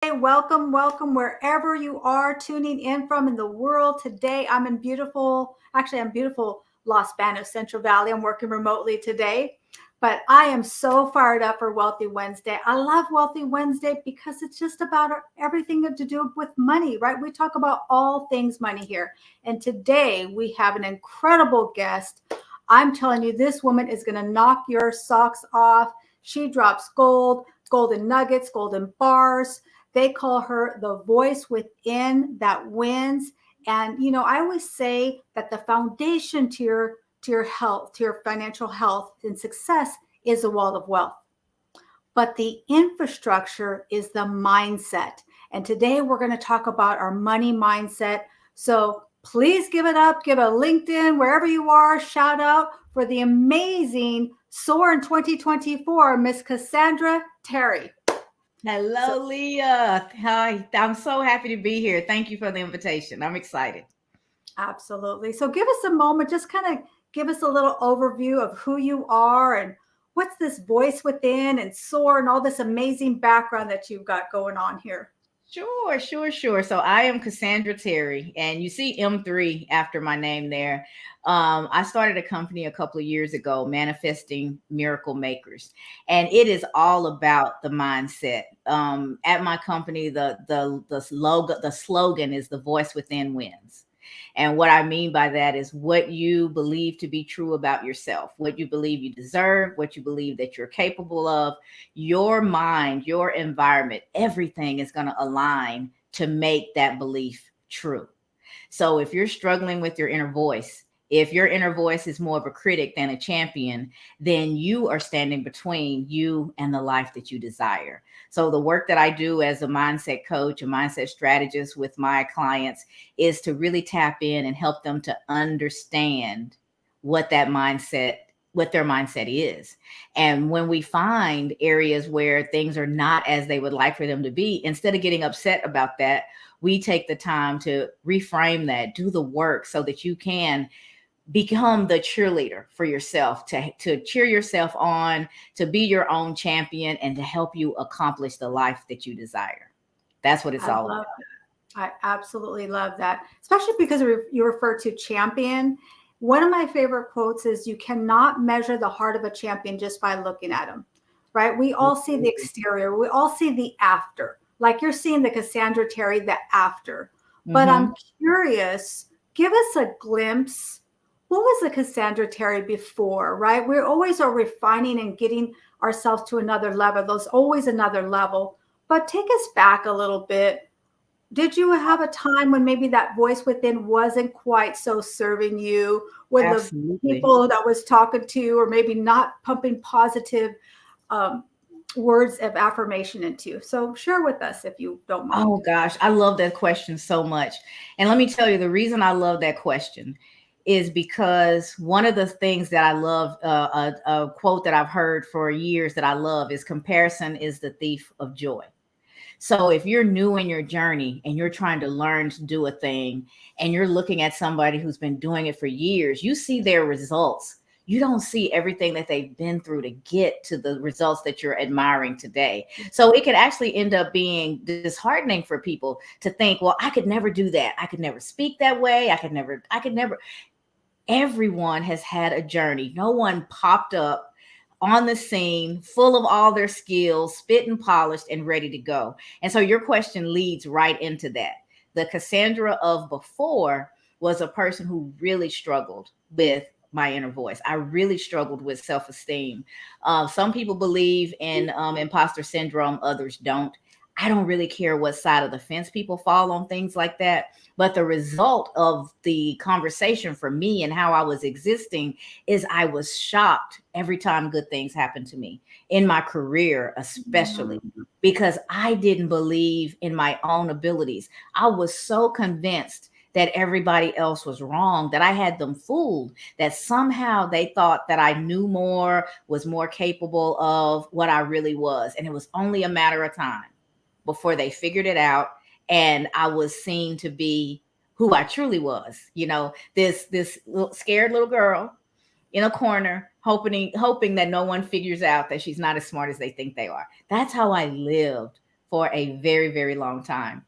Welcome, welcome wherever you are tuning in from in the world. Today, I'm beautiful Los Banos, Central Valley. I'm working remotely today, but I am so fired up for Wealthy Wednesday. I love Wealthy Wednesday because it's just about everything to do with money, right? We talk about all things money here. And today we have an incredible guest. I'm telling you, this woman is going to knock your socks off. She drops gold, golden nuggets, golden bars. They call her the voice within that wins. And I always say that the foundation to your health, to your financial health and success is a wall of wealth. But the infrastructure is the mindset. And today we're going to talk about our money mindset. So please give it up, give a LinkedIn, wherever you are, shout out for the amazing SOAR in 2024, Miss Cassandra Terry. Hello, Leah. Hi. I'm so happy to be here. Thank you for the invitation. I'm excited. Absolutely. So give us a moment, just kind of give us a little overview of who you are and what's this voice within and SOAR and all this amazing background that you've got going on here. Sure. So I am Cassandra Terry, and you see M3 after my name there. I started a company a couple of years ago, Manifesting Miracle Makers, and it is all about the mindset. At my company, the slogan is "The voice within wins." And what I mean by that is what you believe to be true about yourself, what you believe you deserve, what you believe that you're capable of, your mind, your environment, everything is going to align to make that belief true. So if you're struggling with your inner voice, if your inner voice is more of a critic than a champion, then you are standing between you and the life that you desire. So the work that I do as a mindset coach, a mindset strategist with my clients is to really tap in and help them to understand what that mindset what their mindset is. And when we find areas where things are not as they would like for them to be, instead of getting upset about that, we take the time to reframe that, do the work so that you can become the cheerleader for yourself, to cheer yourself on, to be your own champion, and to help you accomplish the life that you desire. That's what it's I all love about. I absolutely love that, especially because you refer to champion. One of my favorite quotes is, "You cannot measure the heart of a champion just by looking at him." Right? We all see the exterior, we all see the after. Like you're seeing the Cassandra Terry, the after. But Mm-hmm. I'm curious, give us a glimpse. What was the Cassandra Terry before, right? We always are refining and getting ourselves to another level. There's always another level. But take us back a little bit. Did you have a time when maybe that voice within wasn't quite so serving you, when the Absolutely. people that was talking to you or maybe not pumping positive um, words of affirmation into you? So share with us if you don't Oh mind. gosh, I love that question so much. And let me tell you, the reason I love that question is because one of the things that I love, a quote that I've heard for years that I love is comparison is the thief of joy. So if you're new in your journey and you're trying to learn to do a thing and you're looking at somebody who's been doing it for years, you see their results. You don't see everything that they've been through to get to the results that you're admiring today. So it could actually end up being disheartening for people to think, well, I could never do that. I could never speak that way. I could never. Everyone has had a journey. No one popped up on the scene full of all their skills, spit and polished and ready to go. And so your question leads right into that. The Cassandra of before was a person who really struggled with my inner voice. I really struggled with self-esteem. Some people believe in imposter syndrome, others don't. I don't really care what side of the fence people fall on things like that. But the result of the conversation for me and how I was existing is I was shocked every time good things happened to me in my career, especially because I didn't believe in my own abilities. I was so convinced that everybody else was wrong, that I had them fooled, that somehow they thought that I knew more, was more capable of what I really was. And it was only a matter of time before they figured it out and I was seen to be who I truly was. This scared little girl in a corner, hoping that no one figures out that she's not as smart as they think they are. That's how I lived for a very, very long time.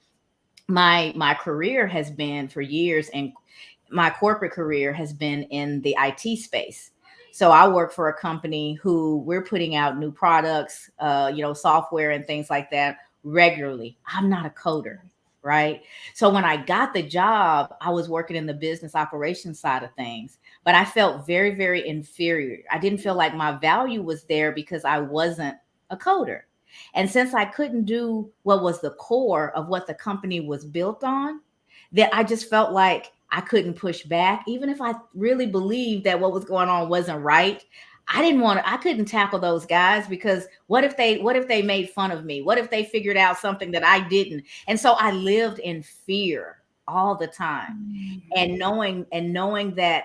My career has been for years, and my corporate career has been in the IT space. So I work for a company who we're putting out new products, software and things like that regularly. I'm not a coder, right? So when I got the job, I was working in the business operations side of things, but I felt very, very inferior. I didn't feel like my value was there because I wasn't a coder. And since I couldn't do what was the core of what the company was built on, that I just felt like I couldn't push back, even if I really believed that what was going on wasn't right. I couldn't tackle those guys because what if they made fun of me? What if they figured out something that I didn't? And so I lived in fear all the time. And knowing that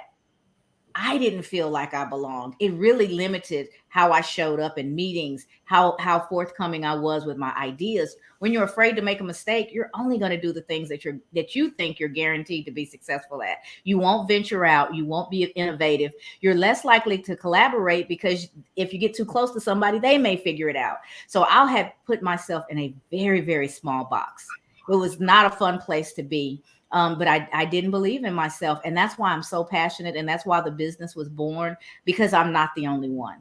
I didn't feel like I belonged. It really limited how I showed up in meetings, how forthcoming I was with my ideas. When you're afraid to make a mistake, you're only going to do the things that you think you're guaranteed to be successful at. You won't venture out, you won't be innovative. You're less likely to collaborate because if you get too close to somebody, they may figure it out. So I'll have put myself in a very, very small box. It was not a fun place to be. But I didn't believe in myself. And that's why I'm so passionate. And that's why the business was born, because I'm not the only one.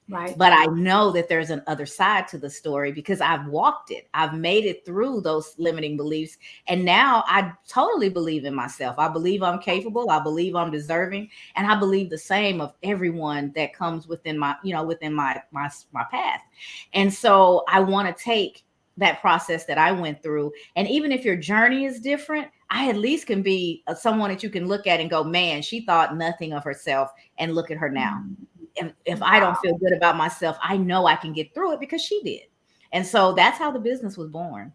Right. But I know that there's an other side to the story because I've walked it. I've made it through those limiting beliefs. And now I totally believe in myself. I believe I'm capable. I believe I'm deserving. And I believe the same of everyone that comes within my path. And so I want to take that process that I went through. And even if your journey is different, I at least can be someone that you can look at and go, man, she thought nothing of herself, and look at her now. If I don't feel good about myself, I know I can get through it because she did. And so that's how the business was born.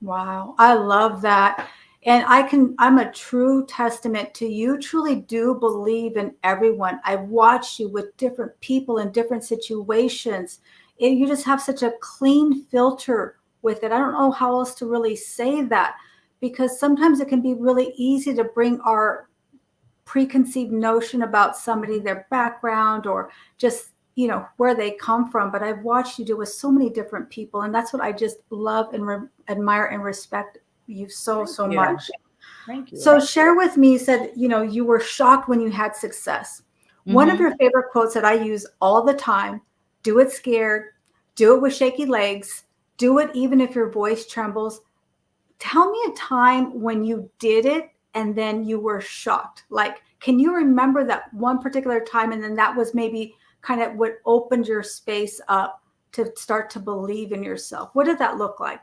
Wow. I love that. And I'm a true testament to you truly do believe in everyone. I've watched you with different people in different situations. And you just have such a clean filter with it. I don't know how else to really say that, because sometimes it can be really easy to bring our preconceived notion about somebody, their background, or just, where they come from. But I've watched you do with so many different people. And that's what I just love and admire and respect you so much. Thank you. So share with me, you said, you were shocked when you had success. Mm-hmm. One of your favorite quotes that I use all the time: do it scared, do it with shaky legs, do it even if your voice trembles. Tell me a time when you did it and then you were shocked. Like, can you remember that one particular time, and then that was maybe kind of what opened your space up to start to believe in yourself? What did that look like?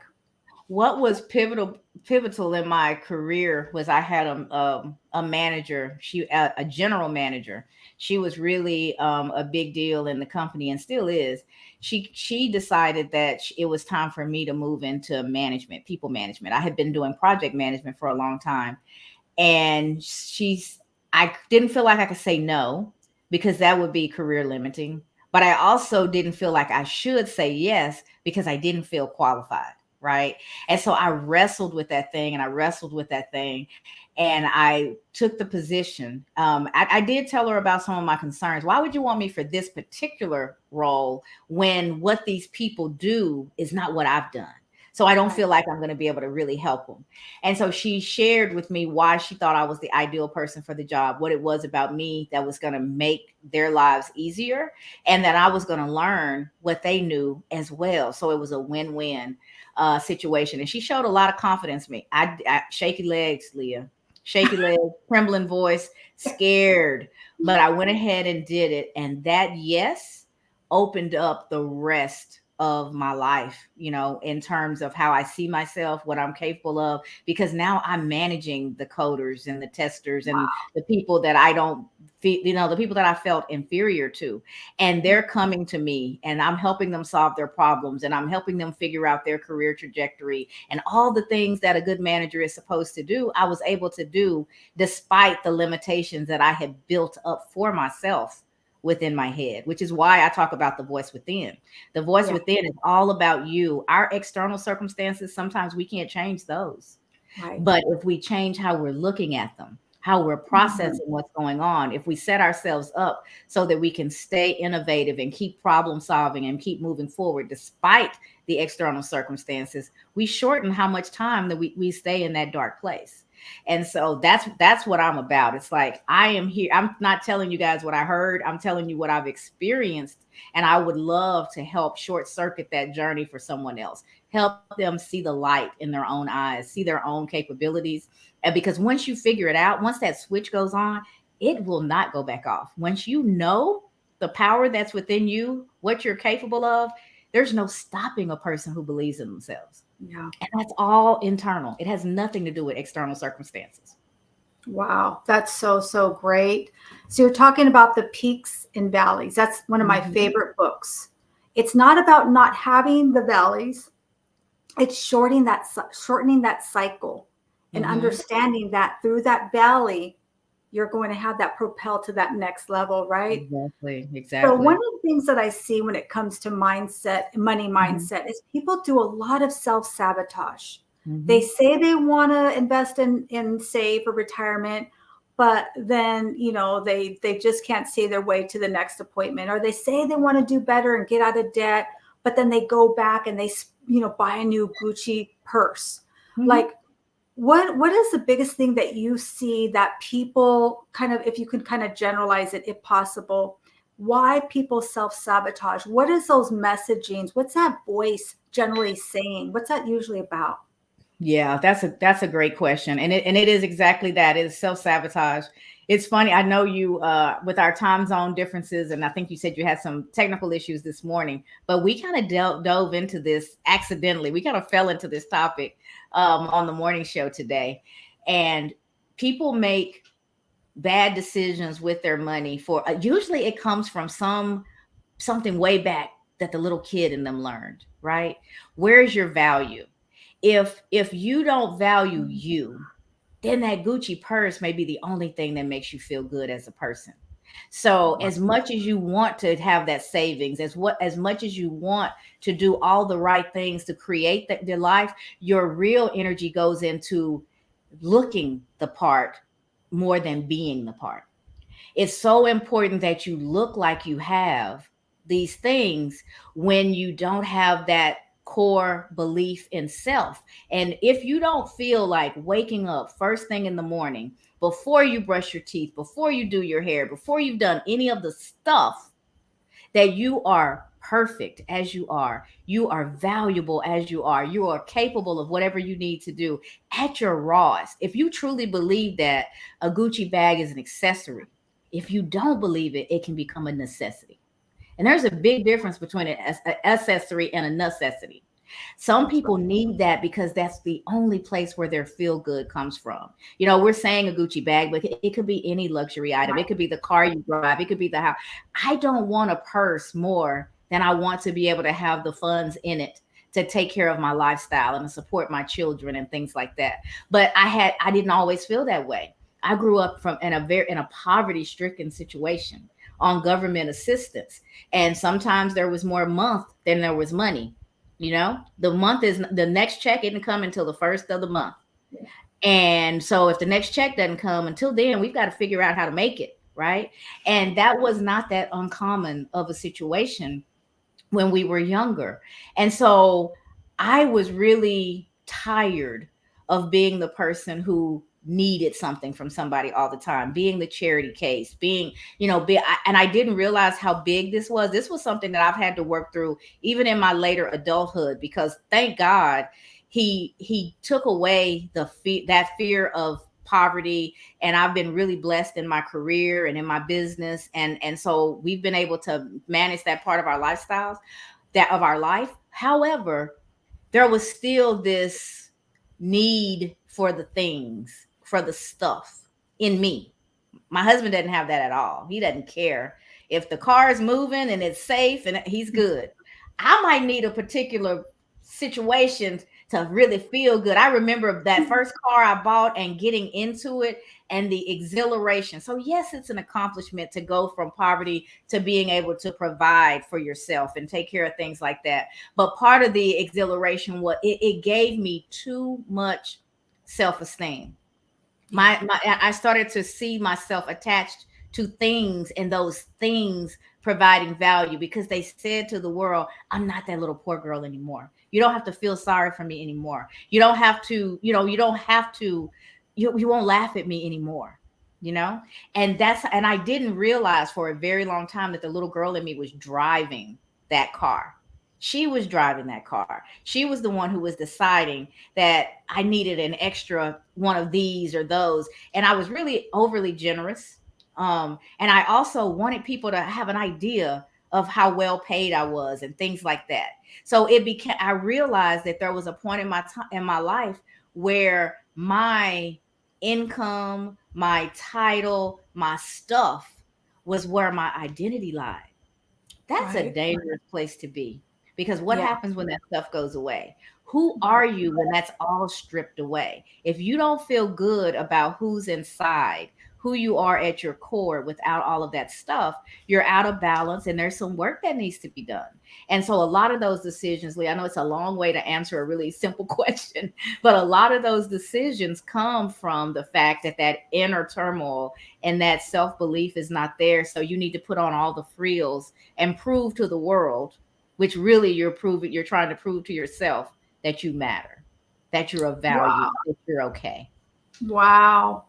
What was pivotal in my career was I had a manager, a general manager. She was really a big deal in the company and still is. She decided that it was time for me to move into management, people management. I had been doing project management for a long time, and I didn't feel like I could say no because that would be career limiting. But I also didn't feel like I should say yes because I didn't feel qualified. Right. And so I wrestled with that thing and I took the position. I did tell her about some of my concerns. Why would you want me for this particular role when what these people do is not what I've done? So I don't feel like I'm going to be able to really help them. And so she shared with me why she thought I was the ideal person for the job, what it was about me that was going to make their lives easier, and that I was going to learn what they knew as well. So it was a win-win situation. And she showed a lot of confidence in me. I shaky legs, Leah, shaky legs, trembling voice, scared, but I went ahead and did it. And that yes opened up the rest of my life, in terms of how I see myself, what I'm capable of, because now I'm managing the coders and the testers and the people that I don't feel, the people that I felt inferior to, and they're coming to me and I'm helping them solve their problems and I'm helping them figure out their career trajectory and all the things that a good manager is supposed to do. I was able to do despite the limitations that I had built up for myself within my head, which is why I talk about the voice within. The voice within is all about you. Our external circumstances, sometimes we can't change those. Right. But if we change how we're looking at them, how we're processing what's going on. If we set ourselves up so that we can stay innovative and keep problem solving and keep moving forward despite the external circumstances, we shorten how much time that we stay in that dark place. And so that's what I'm about. It's like, I am here. I'm not telling you guys what I heard. I'm telling you what I've experienced. And I would love to help short circuit that journey for someone else, help them see the light in their own eyes, see their own capabilities. And because once you figure it out, once that switch goes on, it will not go back off. Once you know the power that's within you, what you're capable of, there's no stopping a person who believes in themselves. Yeah. And that's all internal. It has nothing to do with external circumstances. Wow, that's so, so great. So you're talking about the peaks and valleys. That's one of my favorite books. It's not about not having the valleys. It's shortening that cycle and understanding that through that valley, you're going to have that propel to that next level, right? Exactly. So Exactly. one of the things that I see when it comes to mindset, money mindset, is people do a lot of self-sabotage. They say they want to invest in save for retirement, but then, they just can't see their way to the next appointment. Or they say they want to do better and get out of debt, but then they go back and they, buy a new Gucci purse. Like, what is the biggest thing that you see that people kind of, if you can kind of generalize it, if possible, why people self-sabotage? What is those messagings? What's that voice generally saying? What's that usually about? Yeah, that's a great question. And it is exactly that. It is self-sabotage. It's funny. I know you with our time zone differences, and I think you said you had some technical issues this morning, but we kind of dove into this accidentally. We kind of fell into this topic on the morning show today. And people make bad decisions with their money for usually it comes from something way back that the little kid in them learned, right? Where's your value? If you don't value you, then that Gucci purse may be the only thing that makes you feel good as a person. So as much as you want to have that savings, as much as you want to do all the right things to create the life, your real energy goes into looking the part more than being the part. It's so important that you look like you have these things when you don't have that core belief in self. And if you don't feel like waking up first thing in the morning, before you brush your teeth, before you do your hair, before you've done any of the stuff, that you are perfect as you are valuable as you are capable of whatever you need to do at your rawest. If you truly believe that a Gucci bag is an accessory, if you don't believe it, it can become a necessity. And there's a big difference between an accessory and a necessity. Some people need that because that's the only place where their feel good comes from. We're saying a Gucci bag, but it could be any luxury item. It could be the car you drive. It could be the house. I don't want a purse more than I want to be able to have the funds in it to take care of my lifestyle and to support my children and things like that. But I didn't always feel that way. I grew up in a poverty-stricken situation on government assistance. And sometimes there was more month than there was money. The next check didn't come until the first of the month. And so if the next check doesn't come until then, we've got to figure out how to make it. Right. And that was not that uncommon of a situation when we were younger. And so I was really tired of being the person who needed something from somebody all the time, being the charity case, being, and I didn't realize how big this was. This was something that I've had to work through even in my later adulthood, because thank God he took away that fear of poverty. And I've been really blessed in my career and in my business. And so we've been able to manage that part of our lifestyles, that of our life. However, there was still this need for the things, for the stuff in me. My husband doesn't have that at all. He doesn't care if the car is moving and it's safe and he's good. I might need a particular situation to really feel good. I remember that first car I bought and getting into it and the exhilaration. So yes, it's an accomplishment to go from poverty to being able to provide for yourself and take care of things like that. But part of the exhilaration was it gave me too much self-esteem. Yeah. I started to see myself attached to things, and those things providing value, because they said to the world, I'm not that little poor girl anymore. You don't have to feel sorry for me anymore. You don't have to, you don't have to, you won't laugh at me anymore, you know? And I didn't realize for a very long time that the little girl in me was driving that car. She was driving that car. She was the one who was deciding that I needed an extra one of these or those. And I was really overly generous. And I also wanted people to have an idea of how well paid I was and things like that. So I realized that there was a point in in my life where my income, my title, my stuff was where my identity lied. That's a Right. dangerous place to be, because what Yeah. happens when that stuff goes away? Who are you when that's all stripped away? If you don't feel good about who's inside, who you are at your core without all of that stuff, you're out of balance, and there's some work that needs to be done. And so a lot of those decisions, Lee, I know it's a long way to answer a really simple question, but a lot of those decisions come from the fact that that inner turmoil and that self-belief is not there. So you need to put on all the frills and prove to the world, which really you're trying to prove to yourself that you matter, that you're of value, Wow. that you're okay. Wow.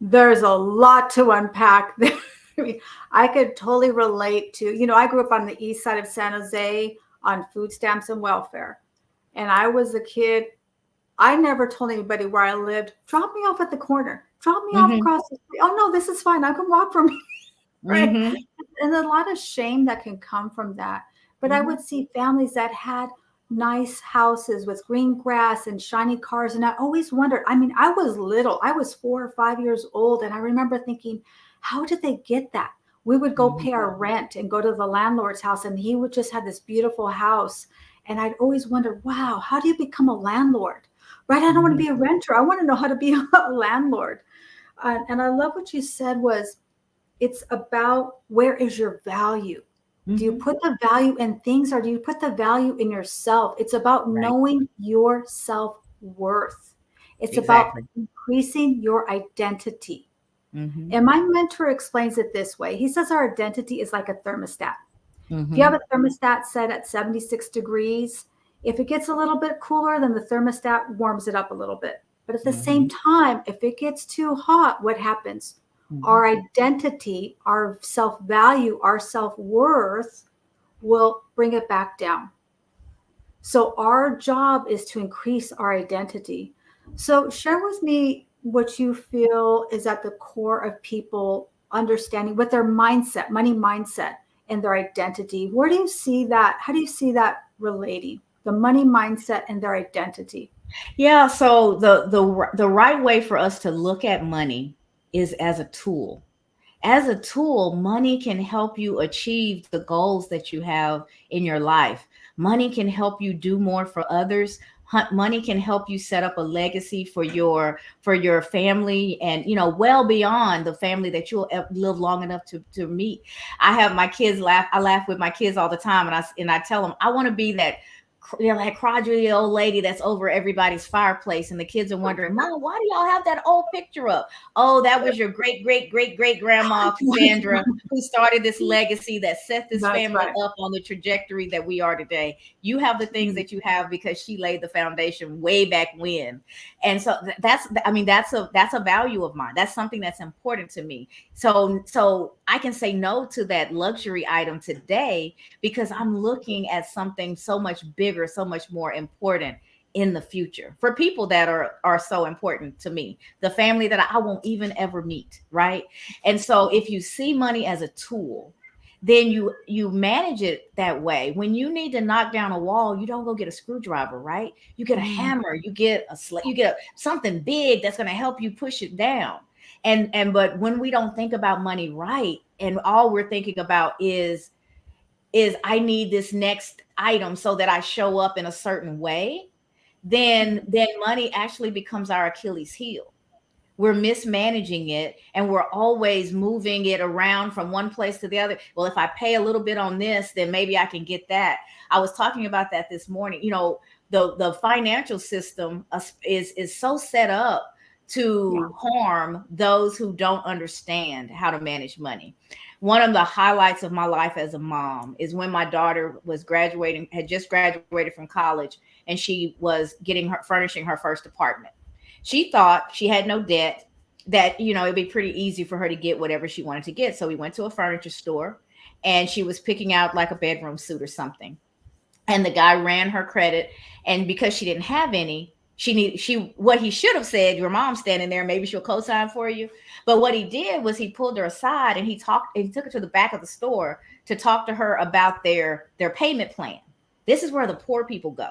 There's a lot to unpack there. I mean, I could totally relate to, I grew up on the east side of San Jose on food stamps and welfare. And I was a kid. I never told anybody where I lived. Drop me off at the corner. Drop me off Mm-hmm. across the street. Oh no, this is fine. I can walk from right. Mm-hmm. And a lot of shame that can come from that. But I Mm-hmm. would see families that had nice houses with green grass and shiny cars. And I always wondered, I mean, I was little, I was 4 or 5 years old. And I remember thinking, how did they get that? We would go Mm-hmm. pay our rent and go to the landlord's house, and he would just have this beautiful house. And I'd always wondered, wow, how do you become a landlord? Right? I don't want to Mm-hmm. be a renter. I want to know how to be a landlord. And I love what you said was, it's about, where is your value? Do you Mm-hmm. put the value in things, or do you put the value in yourself? It's about Right. knowing your self-worth. It's about Exactly. increasing your identity. Mm-hmm. And my mentor explains it this way. He says our identity is like a thermostat. If you have Mm-hmm. a thermostat set at 76 degrees, if it gets a little bit cooler, then the thermostat warms it up a little bit. But at the Mm-hmm. same time, if it gets too hot, what happens? Mm-hmm. Our identity, our self value, our self worth will bring it back down. So, our job is to increase our identity. So, share with me what you feel is at the core of people understanding what their mindset, money mindset, and their identity. Where do you see that? How do you see that relating? The money mindset and their identity. Yeah. So the right way for us to look at money is as a tool. As a tool, money can help you achieve the goals that you have in your life. Money can help you do more for others. Money can help you set up a legacy for your family, and well beyond the family that you'll live long enough to meet. I have my kids laugh. I laugh with my kids all the time, and I tell them I want to be that that crotchety old lady that's over everybody's fireplace, and the kids are wondering, Mom, why do y'all have that old picture up? Oh, that was your great great great great grandma Cassandra, who started this legacy that set this That's family right. up on the trajectory that we are today. You have the things that you have because she laid the foundation way back when. And so that's a value of mine. That's something that's important to me. So I can say no to that luxury item today, because I'm looking at something so much bigger, so much more important in the future for people that are so important to me, the family that I won't even ever meet, right? And so if you see money as a tool, then you manage it that way. When you need to knock down a wall, you don't go get a screwdriver, right? You get a Mm, hammer, you get something big that's going to help you push it down. But when we don't think about money right, and all we're thinking about is I need this next item so that I show up in a certain way, then money actually becomes our Achilles heel. We're mismanaging it, and we're always moving it around from one place to the other. Well, if I pay a little bit on this, then maybe I can get that. I was talking about that this morning. The financial system is so set up to harm those who don't understand how to manage money. One of the highlights of my life as a mom is when my daughter was graduating, had just graduated from college, and she was furnishing her first apartment. She thought she had no debt, that, it'd be pretty easy for her to get whatever she wanted to get. So we went to a furniture store, and she was picking out like a bedroom suit or something. And the guy ran her credit, and because she didn't have any, what he should have said, your mom's standing there, maybe she'll co-sign for you. But what he did was he pulled her aside, and he took her to the back of the store to talk to her about their payment plan. This is where the poor people go.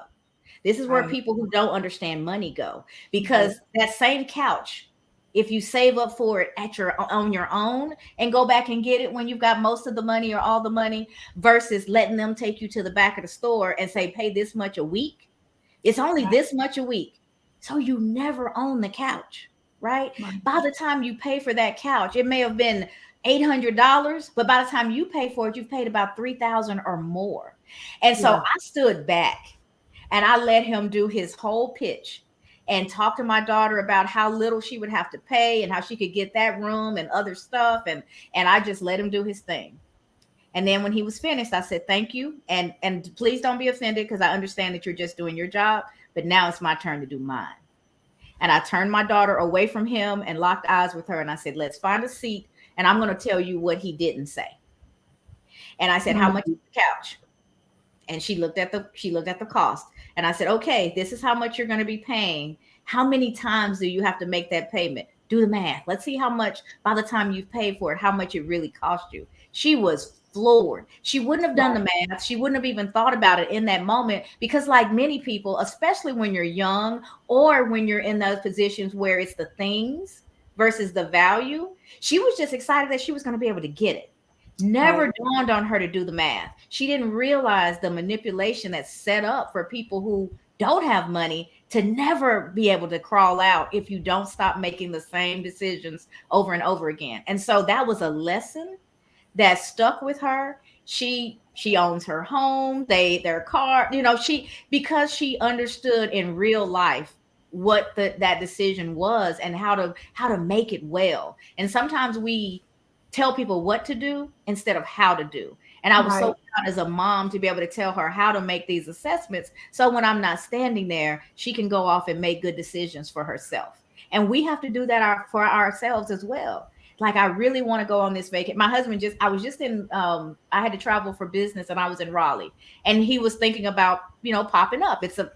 This is where people who don't understand money go, because that same couch, if you save up for it on your own and go back and get it when you've got most of the money or all the money, versus letting them take you to the back of the store and say, pay this much a week. It's only this much a week. So you never own the couch, right? By the time you pay for that couch, it may have been $800, but by the time you pay for it, you've paid about $3,000 or more. And so I stood back and I let him do his whole pitch and talk to my daughter about how little she would have to pay and how she could get that room and other stuff. And I just let him do his thing. And then when he was finished, I said, thank you. And please don't be offended, because I understand that you're just doing your job, but now it's my turn to do mine. And I turned my daughter away from him and locked eyes with her. And I said, let's find a seat, and I'm going to tell you what he didn't say. And I said, how much is the couch? And she looked at the cost. And I said, okay, this is how much you're going to be paying. How many times do you have to make that payment? Do the math. Let's see how much, by the time you've paid for it, how much it really cost you. She was floored. She wouldn't have done the math. She wouldn't have even thought about it in that moment, because like many people, especially when you're young or when you're in those positions where it's the things versus the value, she was just excited that she was going to be able to get it. Never dawned on her to do the math. She didn't realize the manipulation that's set up for people who don't have money to never be able to crawl out if you don't stop making the same decisions over and over again. And so that was a lesson that stuck with her. She owns her home, their car, because she understood in real life what that decision was and how to make it well. And sometimes we tell people what to do instead of how to do. And I was so proud as a mom to be able to tell her how to make these assessments, so when I'm not standing there, she can go off and make good decisions for herself. And we have to do that for ourselves as well. Like, I really want to go on this vacation. My husband I had to travel for business, and I was in Raleigh, and he was thinking about, popping up. It's a,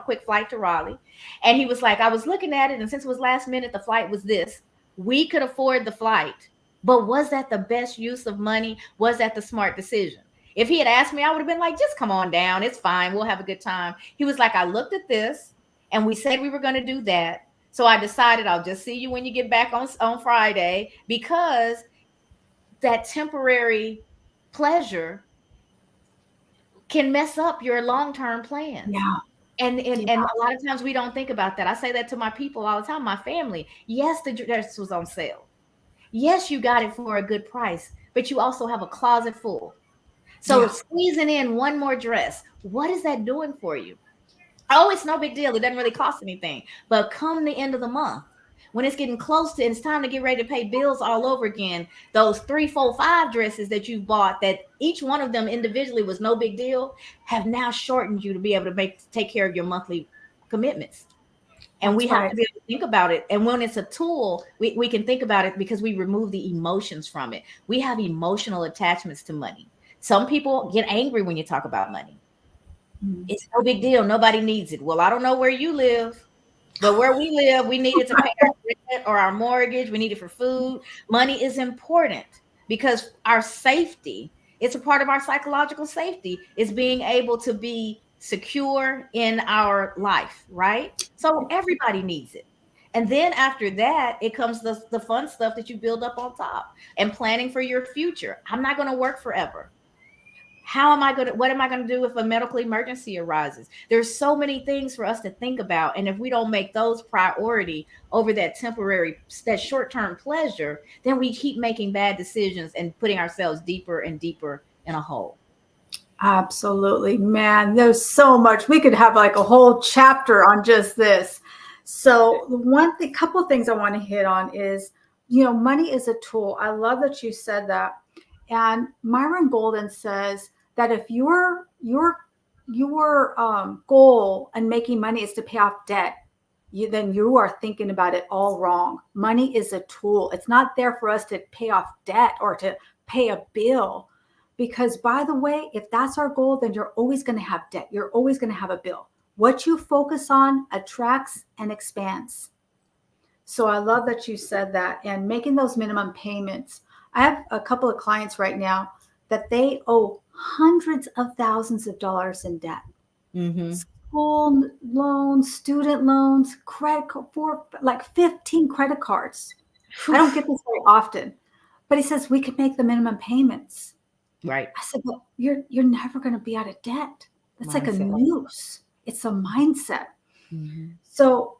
quick flight to Raleigh. And he was like, I was looking at it, and since it was last minute, the flight was this. We could afford the flight, but was that the best use of money? Was that the smart decision? If he had asked me, I would have been like, just come on down. It's fine. We'll have a good time. He was like, I looked at this, and we said we were going to do that. So I decided I'll just see you when you get back on Friday, because that temporary pleasure can mess up your long-term plans. Yeah. And a lot of times we don't think about that. I say that to my people all the time, my family. Yes, the dress was on sale. Yes, you got it for a good price, but you also have a closet full. So squeezing in one more dress, what is that doing for you? Oh, it's no big deal. It doesn't really cost anything. But come the end of the month, when it's getting close to, it's time to get ready to pay bills all over again, those 3, 4, 5 dresses that you bought, that each one of them individually was no big deal, have now shortened you to be able to take care of your monthly commitments. And we have to be able to think about it. And when it's a tool, we can think about it because we remove the emotions from it. We have emotional attachments to money. Some people get angry when you talk about money. It's no big deal. Nobody needs it. Well, I don't know where you live, but where we live, we need it to pay our rent or our mortgage. We need it for food. Money is important because our safety, it's a part of our psychological safety, is being able to be secure in our life, right? So everybody needs it. And then after that, it comes the fun stuff that you build up on top and planning for your future. I'm not going to work forever. What am I going to do if a medical emergency arises? There's so many things for us to think about. And if we don't make those priority over that short-term pleasure, then we keep making bad decisions and putting ourselves deeper and deeper in a hole. Absolutely, man. There's so much. We could have like a whole chapter on just this. So the couple of things I want to hit on is, money is a tool. I love that you said that. And Myron Golden says that if your goal in making money is to pay off debt, then you are thinking about it all wrong. Money is a tool. It's not there for us to pay off debt or to pay a bill. Because by the way, if that's our goal, then you're always going to have debt. You're always going to have a bill. What you focus on attracts and expands. So I love that you said that, and making those minimum payments. I have a couple of clients right now that they owe hundreds of thousands of dollars in debt. Mm-hmm. School loans, student loans, credit for like 15 credit cards. I don't get this very often, but he says we could make the minimum payments. Right. I said, but you're never going to be out of debt. That's like a noose. It's a mindset. Mm-hmm. So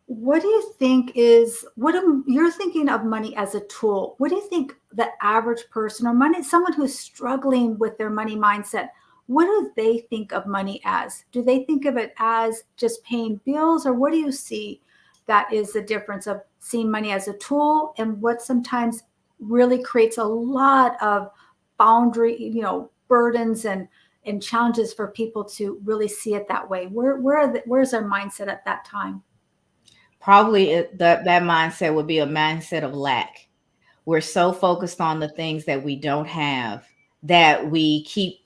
what do you think you're thinking of money as a tool? What do you think the average person or someone who's struggling with their money mindset, what do they think of money as? Do they think of it as just paying bills, or what do you see that is the difference of seeing money as a tool and what sometimes really creates a lot of boundary, burdens and challenges for people to really see it that way? Where's our mindset at that time? Probably that mindset would be a mindset of lack. We're so focused on the things that we don't have that we keep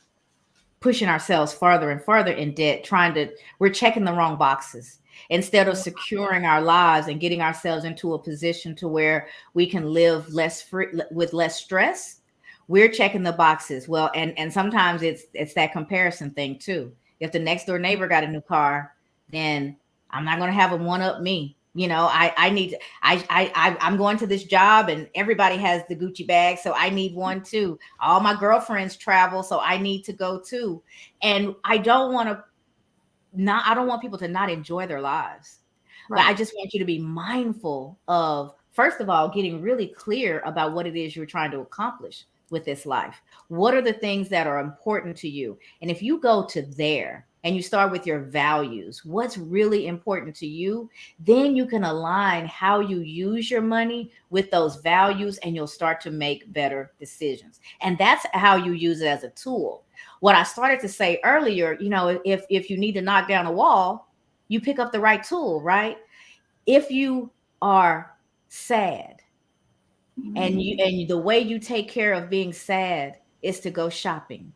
pushing ourselves farther and farther in debt, we're checking the wrong boxes instead of securing our lives and getting ourselves into a position to where we can live less free with less stress. We're checking the boxes. Well, and sometimes it's that comparison thing too. If the next door neighbor got a new car, then I'm not going to have them one up me. I'm going to this job and everybody has the Gucci bag, so I need one too. All my girlfriends travel, so I need to go too. And I don't want people to not enjoy their lives. Right. But I just want you to be mindful of, first of all, getting really clear about what it is you're trying to accomplish with this life. What are the things that are important to you? And if you go to there and you start with your values, what's really important to you, then you can align how you use your money with those values and you'll start to make better decisions. And that's how you use it as a tool. What I started to say earlier, if you need to knock down a wall, you pick up the right tool, right? If you are sad, and the way you take care of being sad is to go shopping,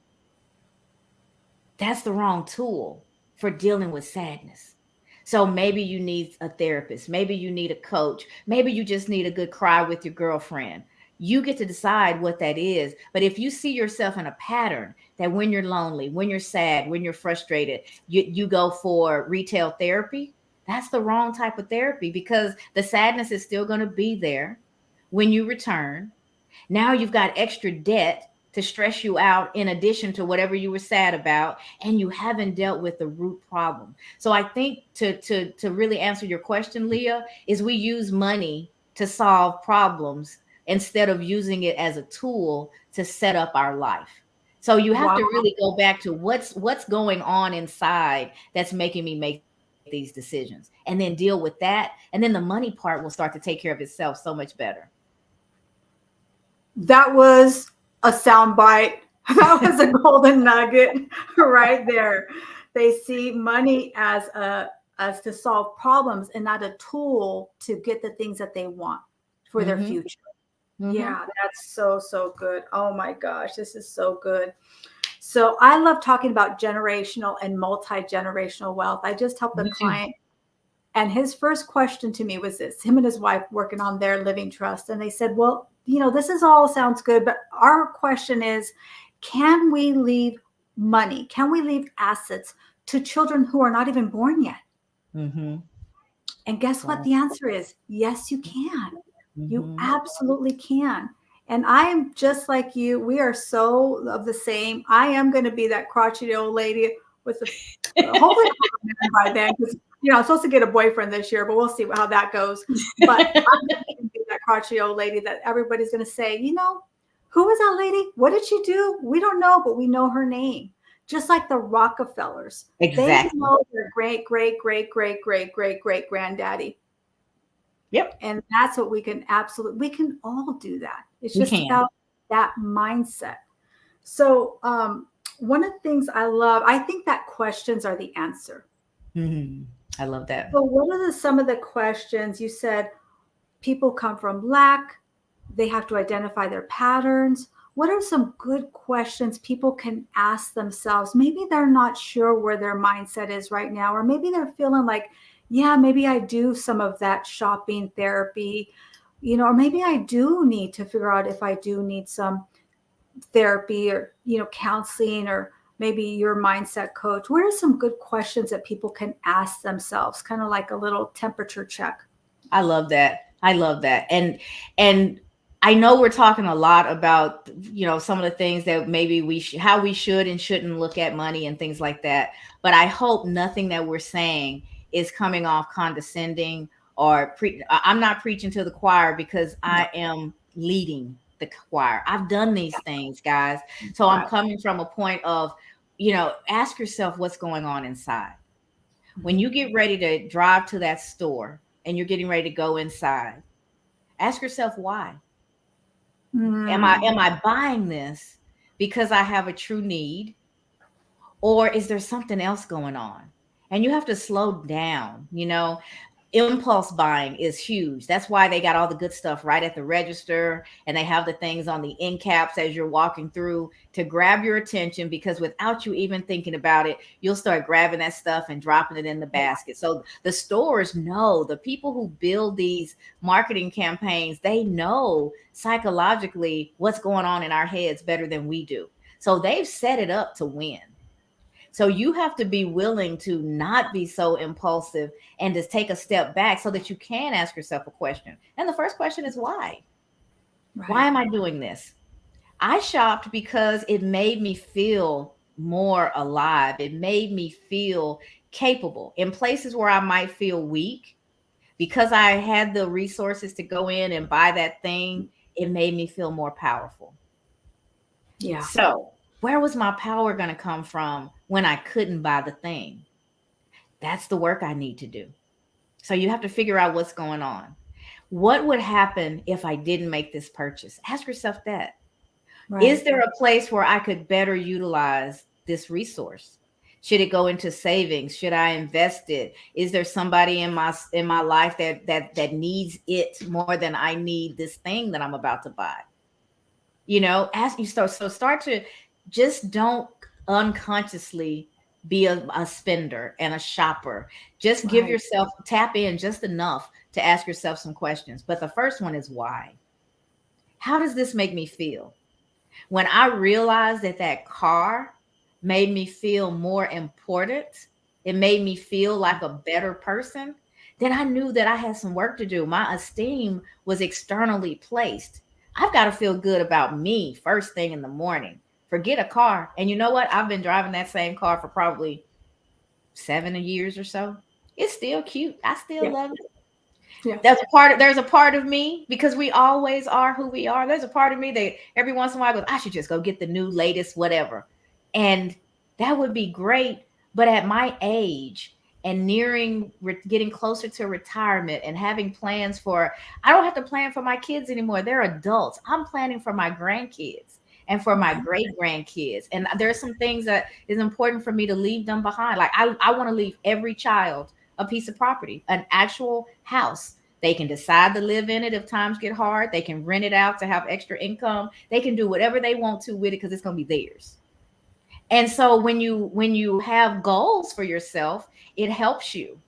that's the wrong tool for dealing with sadness. So maybe you need a therapist, maybe you need a coach, maybe you just need a good cry with your girlfriend. You get to decide what that is. But if you see yourself in a pattern that when you're lonely, when you're sad, when you're frustrated, you go for retail therapy, that's the wrong type of therapy, because the sadness is still going to be there when you return. Now you've got extra debt to stress you out in addition to whatever you were sad about, and you haven't dealt with the root problem. So I think to really answer your question, Leah, is we use money to solve problems instead of using it as a tool to set up our life. So you have to really go back to what's going on inside that's making me make these decisions, and then deal with that. And then the money part will start to take care of itself so much better. That was a soundbite. That was a golden nugget right there. They see money as to solve problems and not a tool to get the things that they want for their future. Mm-hmm. Yeah, that's so good. Oh my gosh, this is so good. So I love talking about generational and multi-generational wealth. I just helped a client, and his first question to me was this: him and his wife working on their living trust. And they said, well, this is all sounds good, but our question is, can we leave money? Can we leave assets to children who are not even born yet? Mm-hmm. And guess what? The answer is yes, you can. Mm-hmm. You absolutely can. And I am just like you. We are so of the same. I am going to be that crotchety old lady with hopefully by then, because I'm supposed to get a boyfriend this year, but we'll see how that goes. But I'm going to be that crotchety old lady that everybody's going to say, who is that lady? What did she do? We don't know, but we know her name. just like the Rockefellers. They Exactly. know their great, great, great, great, great, great, great granddaddy. Yep. And that's what we can we can all do that. It's We just can. about that mindset. So, one of the things I love, I think that questions are the answer. Mhm. I love that. So, what are some of the questions you said? People come from lack, they have to identify their patterns. What are some good questions people can ask themselves? Maybe they're not sure where their mindset is right now, or maybe they're feeling like, yeah, maybe I do some of that shopping therapy, or maybe I do need to figure out if I do need some therapy or, counseling, or maybe your mindset coach. What are some good questions that people can ask themselves? Kind of like a little temperature check. I love that. I love that. And I know we're talking a lot about, some of the things that maybe how we should and shouldn't look at money and things like that. But I hope nothing that we're saying is coming off condescending or I'm not preaching to the choir, because No. I am leading the choir. I've done these things, guys. So I'm Right. coming from a point of, ask yourself what's going on inside. When you get ready to drive to that store and you're getting ready to go inside, ask yourself why. Am I Mm, am I buying this because I have a true need, or is there something else going on? And you have to slow down. Impulse buying is huge. That's why they got all the good stuff right at the register, and they have the things on the end caps as you're walking through to grab your attention, because without you even thinking about it, you'll start grabbing that stuff and dropping it in the basket. So the stores know, the people who build these marketing campaigns, they know psychologically what's going on in our heads better than we do. So they've set it up to win. So you have to be willing to not be so impulsive and just take a step back so that you can ask yourself a question. And the first question is why? Why right. am I doing this? I shopped because it made me feel more alive. It made me feel capable in places where I might feel weak. Because I had the resources to go in and buy that thing, it made me feel more powerful. Yeah. So, where was my power going to come from when I couldn't buy the thing? That's the work I need to do. So you have to figure out what's going on. What would happen if I didn't make this purchase? Ask yourself that. Is Right. there a place where I could better utilize this resource? Should it go into savings? Should I invest it? Is there somebody in my life that needs it more than I need this thing that I'm about to buy? Ask you start to just don't unconsciously be a spender and a shopper. Just give Right. yourself, tap in just enough to ask yourself some questions. But the first one is why? How does this make me feel? When I realized that car made me feel more important, it made me feel like a better person, then I knew that I had some work to do. My esteem was externally placed. I've got to feel good about me first thing in the morning. Forget a car. And you know what? I've been driving that same car for probably 7 years or so. It's still cute. I still Yeah. love it. Yeah. There's a part of me, because we always are who we are. There's a part of me that every once in a while goes, I should just go get the new latest whatever. And that would be great. But at my age and getting closer to retirement and having plans I don't have to plan for my kids anymore. They're adults. I'm planning for my grandkids and for my Right. great grandkids. And there's some things that is important for me to leave them behind. Like I want to leave every child a piece of property, an actual house. They can decide to live in it if times get hard. They can rent it out to have extra income. They can do whatever they want to with it because it's going to be theirs. And so when you have goals for yourself, it helps you.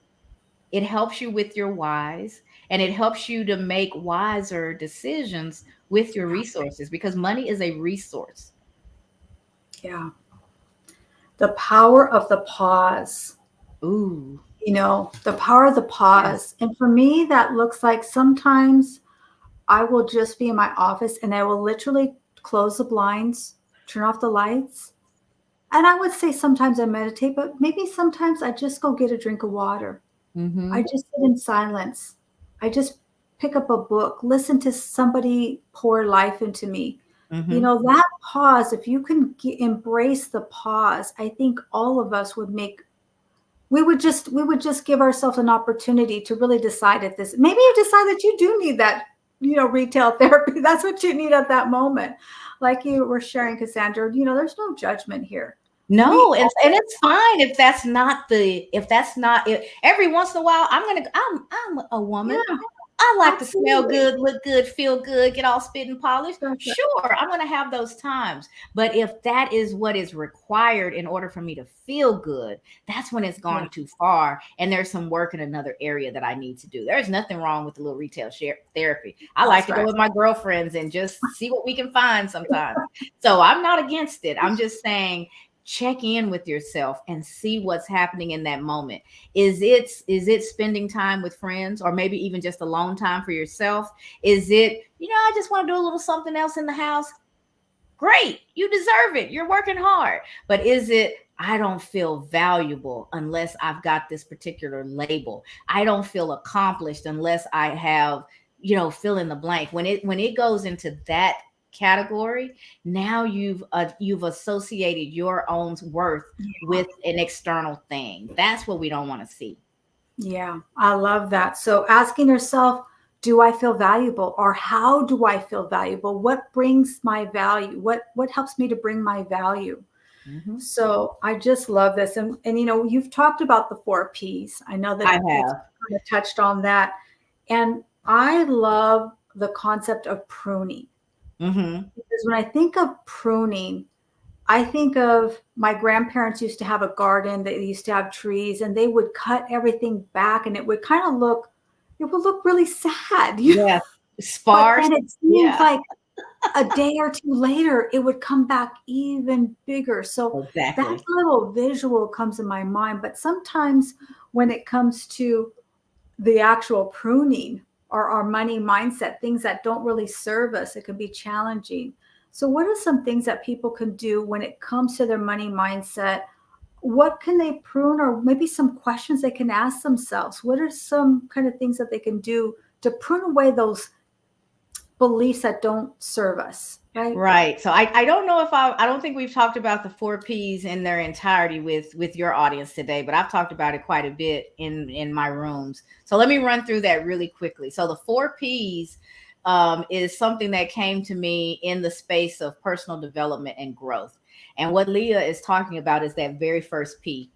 It helps you with your whys, and it helps you to make wiser decisions with your resources, because money is a resource. Yeah. The power of the pause. Ooh, The power of the yes. pause. And for me, that looks like sometimes I will just be in my office and I will literally close the blinds, turn off the lights. And I would say sometimes I meditate, but maybe sometimes I just go get a drink of water. I Mm-hmm. just sit in silence. I just pick up a book, listen to somebody pour life into me. You Mhm. know, that pause, if you can embrace the pause, I think all of us would make, we would just give ourselves an opportunity to really decide if this, maybe you decide that you do need that, retail therapy. That's what you need at that moment. Like you were sharing, Cassandra, there's no judgment here. We No, and all, it's fine if that's not the if that's not it. Every once in a while, I'm a woman. yeah, I like to smell absolutely. good, look good, feel good, get all spit and polished. That's right. Sure, I'm going to have those times. But if that is what is required in order for me to feel good, that's when it's Yeah, gone too far. And there's some work in another area that I need to do. There's nothing wrong with a little retail share therapy. I like that's to go right. with my girlfriends and just see what we can find sometimes. So I'm not against it. I'm just saying check in with yourself and see what's happening in that moment. Is it spending time with friends, or maybe even just alone time for yourself? Is it, I just want to do a little something else in the house? Great, you deserve it, you're working hard. But is it, I don't feel valuable unless I've got this particular label. I don't feel accomplished unless I have, fill in the blank. When it goes into that category, now you've associated your own worth with an external thing. That's what we don't want to see. Yeah, I love that. So asking yourself, do I feel valuable, or how do I feel valuable? What brings my value? What helps me to bring my value? Mhm. So I just love this. And you've talked about the 4 P's. I know I that you've have. kind of touched on that. And I love the concept of pruning, Mhm. because when I think of pruning, I think of my grandparents used to have a garden, they used to have trees, and they would cut everything back, and it would look really sad. Yeah. But Sparse. then it seemed Yeah. like a day or two later, it would come back even bigger. So that Exactly. little visual comes in my mind. But sometimes when it comes to the actual pruning or our money mindset, things that don't really serve us, it can be challenging. So, what are some things that people can do when it comes to their money mindset? What can they prune, or maybe some questions they can ask themselves? What are some kind of things that they can do to prune away those beliefs that don't serve us, right? Right. So I don't know if I don't think we've talked about the 4 P's in their entirety with your audience today, but I've talked about it quite a bit in my rooms. So let me run through that really quickly. So the 4 P's is something that came to me in the space of personal development and growth. And what Leah is talking about is that very first P,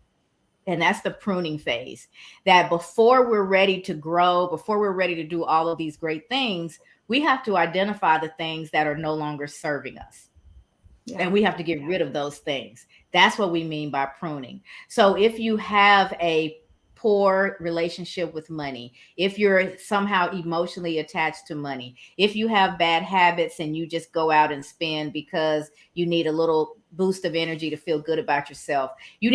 and that's the pruning phase. That before we're ready to grow, before we're ready to do all of these great things, we have to identify the things that are no longer serving us, Yeah. and we have to get rid of those things. That's what we mean by pruning. So if you have a poor relationship with money, if you're somehow emotionally attached to money, if you have bad habits and you just go out and spend because you need a little boost of energy to feel good about yourself, you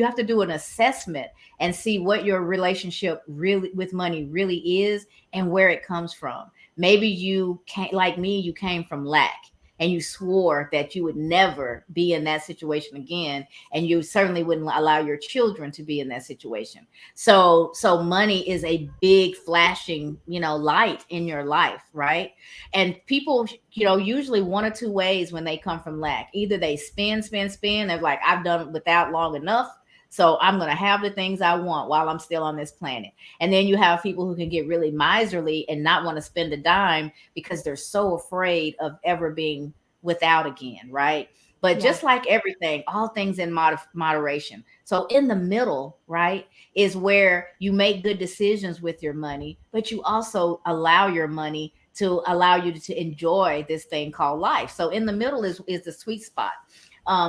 have to do an assessment and see what your relationship really with money really is and where it comes from. Maybe you can't, like me, you came from lack and you swore that you would never be in that situation again, and you certainly wouldn't allow your children to be in that situation. So money is a big flashing, light in your life, right? And people, usually one or two ways when they come from lack. Either they spend, they're like, I've done it without long enough, so I'm going to have the things I want while I'm still on this planet. And then you have people who can get really miserly and not want to spend a dime because they're so afraid of ever being without again, right? But Yeah. just like everything, all things in moderation. So in the middle, right, is where you make good decisions with your money, but you also allow your money to allow you to enjoy this thing called life. So in the middle is the sweet spot.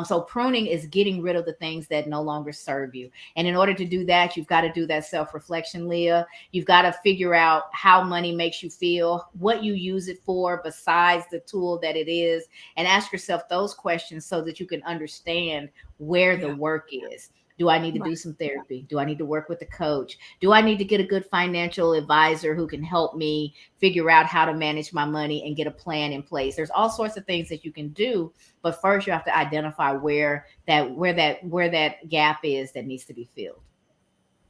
So pruning is getting rid of the things that no longer serve you. And in order to do that, you've got to do that self-reflection, Leah. You've got to figure out how money makes you feel, what you use it for besides the tool that it is, and ask yourself those questions so that you can understand where the Yeah. work is. Do I need to Right. do some therapy? Do I need to work with a coach? Do I need to get a good financial advisor who can help me figure out how to manage my money and get a plan in place? There's all sorts of things that you can do, but first you have to identify where that gap is that needs to be filled.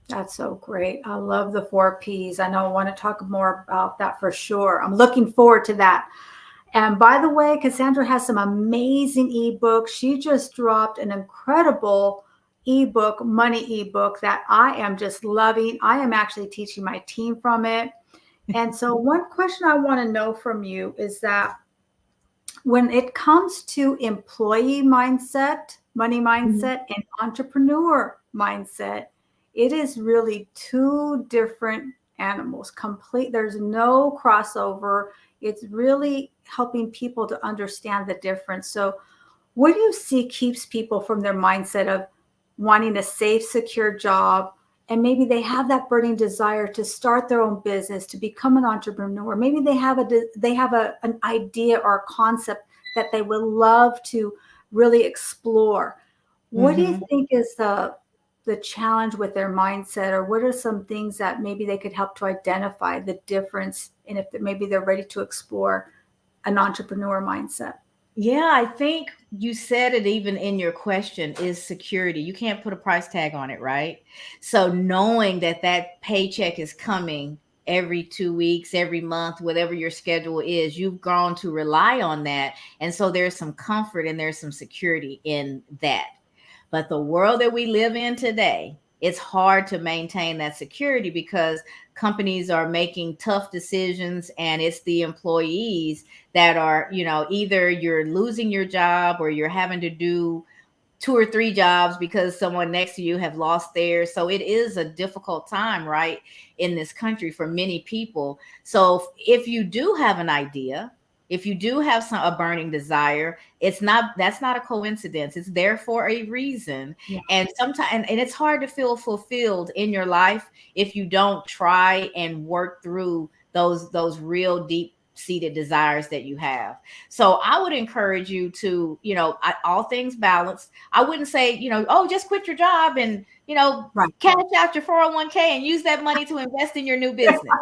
That's so great. I love the 4 P's. I know I want to talk more about that for sure. I'm looking forward to that. And by the way, Cassandra has some amazing ebooks. She just dropped an incredible ebook, money ebook that I am just loving. I am actually teaching my team from it. And so, one question I want to know from you is that when it comes to employee mindset, money Mhm. mindset, and entrepreneur mindset, it is really two different animals. Complete, there's no crossover. It's really helping people to understand the difference. So, what do you see keeps people from their mindset of wanting a safe, secure job? And maybe they have that burning desire to start their own business, to become an entrepreneur. Maybe an idea or a concept that they would love to really explore. What do you Mhm. think is the challenge with their mindset, or what are some things that maybe they could help to identify the difference, and if maybe they're ready to explore an entrepreneur mindset? Yeah, I think you said it even in your question is security. You can't put a price tag on it, right? So knowing that that paycheck is coming every 2 weeks, every month, whatever your schedule is, you've grown to rely on that. And so there's some comfort and there's some security in that. But the world that we live in today, it's hard to maintain that security because companies are making tough decisions and it's the employees that are, either you're losing your job or you're having to do two or three jobs because someone next to you have lost theirs. So it is a difficult time, right, in this country for many people. So if you do have an idea, if you do have a burning desire, that's not a coincidence. It's there for a reason. Yeah, And sometimes, and it's hard to feel fulfilled in your life if you don't try and work through those real deep seated desires that you have. So I would encourage you to, all things balanced. I wouldn't say, oh, just quit your job and, right. cash out your 401k and use that money to invest in your new business.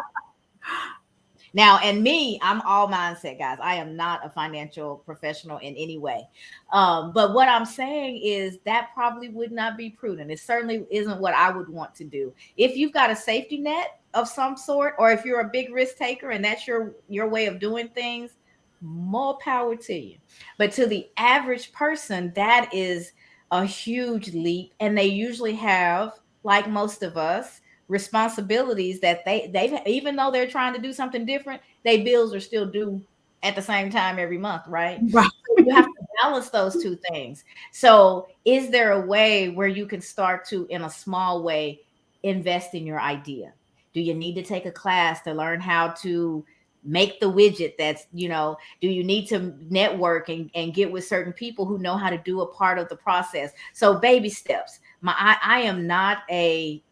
Now, and me, I'm all mindset, guys. I am not a financial professional in any way. But what I'm saying is that probably would not be prudent. It certainly isn't what I would want to do. If you've got a safety net of some sort, or if you're a big risk taker and that's your way of doing things, more power to you. But to the average person, that is a huge leap. And they usually have, like most of us, responsibilities that they've, even though they're trying to do something different, their bills are still due at the same time every month, right? Right. So you have to balance those two things. So is there a way where you can start to, in a small way, invest in your idea? Do you need to take a class to learn how to make the widget that's, do you need to network and get with certain people who know how to do a part of the process? So baby steps. I am not a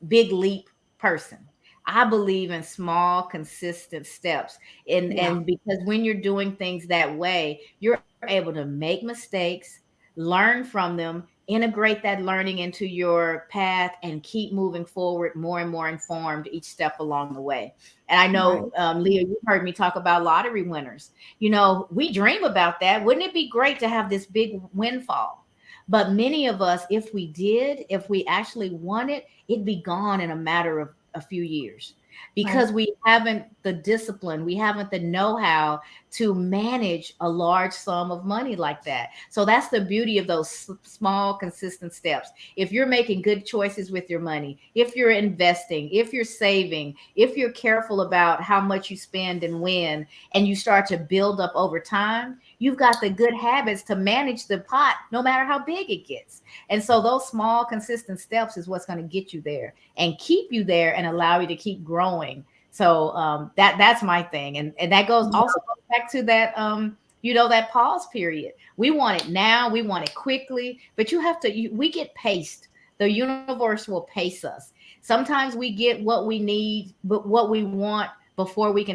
big leap person. I believe in small, consistent steps. Yeah. And because when you're doing things that way, you're able to make mistakes, learn from them, integrate that learning into your path, and keep moving forward more and more informed each step along the way. And I know, Right. Leah, you've heard me talk about lottery winners. We dream about that. Wouldn't it be great to have this big windfall? But many of us, if we actually won it, it'd be gone in a matter of a few years Right. because we haven't the discipline, we haven't the know-how to manage a large sum of money like that. So that's the beauty of those small, consistent steps. If you're making good choices with your money, if you're investing, if you're saving, if you're careful about how much you spend and when, and you start to build up over time, you've got the good habits to manage the pot no matter how big it gets. And so those small, consistent steps is what's going to get you there and keep you there and allow you to keep growing. So that's my thing. And that goes Yeah. also back to that, that pause period. We want it now. We want it quickly, but we get paced. The universe will pace us. Sometimes we get what we need, but what we want before we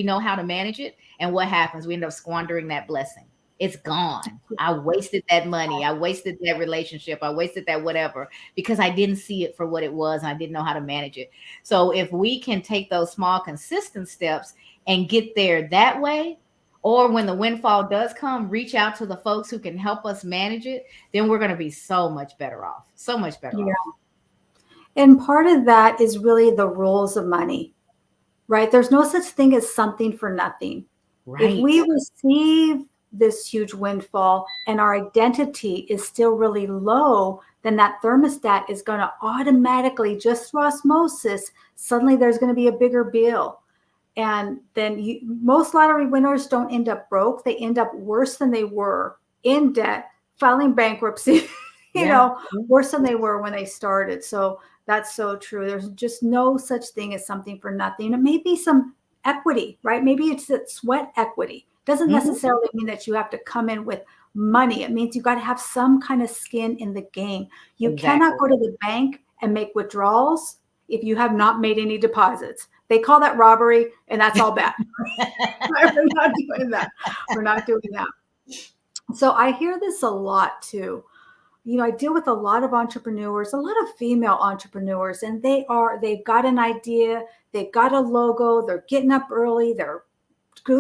know how to manage it. And what happens? We end up squandering that blessing. It's gone. I wasted that money. I wasted that relationship. I wasted that whatever because I didn't see it for what it was and I didn't know how to manage it. So if we can take those small, consistent steps and get there that way, or when the windfall does come, reach out to the folks who can help us manage it, then we're going to be so much better off. So much better Yeah. off. And part of that is really the rules of money. right? There's no such thing as something for nothing. If Right. we receive this huge windfall and our identity is still really low, then that thermostat is going to automatically, just through osmosis, suddenly there's going to be a bigger bill. And then most lottery winners don't end up broke. They end up worse than they were, in debt, filing bankruptcy, Yeah. worse than they were when they started. So that's so true. There's just no such thing as something for nothing. It may be some equity, right? Maybe it's that sweat equity. Doesn't Mhm. necessarily mean that you have to come in with money. It means you got to have some kind of skin in the game. You cannot Exactly. go to the bank and make withdrawals if you have not made any deposits. They call that robbery, and that's all bad. We're not doing that. We're not doing that. So I hear this a lot too. I deal with a lot of entrepreneurs, a lot of female entrepreneurs, and they've got an idea, they've got a logo, they're getting up early, they're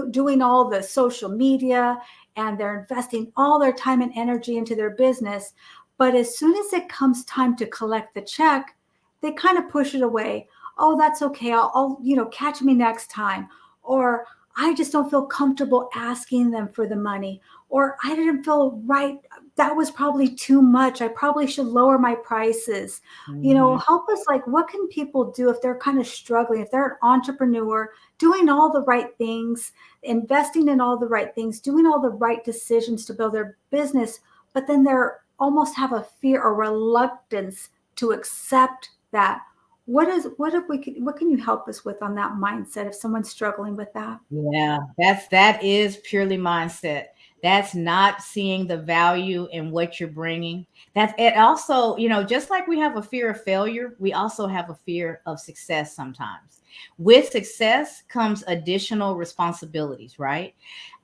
doing all the social media, and they're investing all their time and energy into their business. But as soon as it comes time to collect the check, they kind of push it away. Oh, that's okay. I'll catch me next time. Or I just don't feel comfortable asking them for the money. Or I didn't feel right. That was probably too much. I probably should lower my prices. Mhm. Help us, like, what can people do if they're kind of struggling, if they're an entrepreneur, doing all the right things, investing in all the right things, doing all the right decisions to build their business, but then they're almost have a fear or reluctance to accept that. What can you help us with on that mindset if someone's struggling with that? Yeah, that is purely mindset. That's not seeing the value in what you're bringing. That's it. Also, just like we have a fear of failure, we also have a fear of success sometimes. With success comes additional responsibilities, right?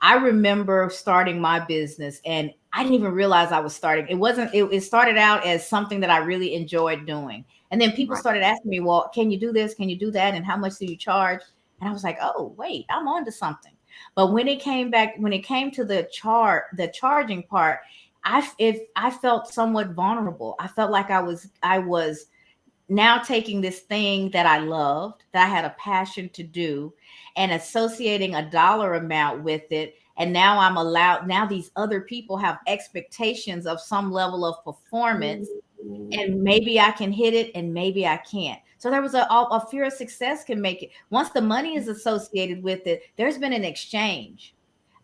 I remember starting my business and I didn't even realize I was starting. It started out as something that I really enjoyed doing. And then people Right. started asking me, well, can you do this? Can you do that? And how much do you charge? And I was like, oh, wait, I'm on to something. But when it came to the charging part, I felt somewhat vulnerable. I felt like I was now taking this thing that I loved, that I had a passion to do, and associating a dollar amount with it. And now these other people have expectations of some level of performance, and maybe I can hit it and maybe I can't. So there was a fear of success can make it. Once the money is associated with it, there's been an exchange.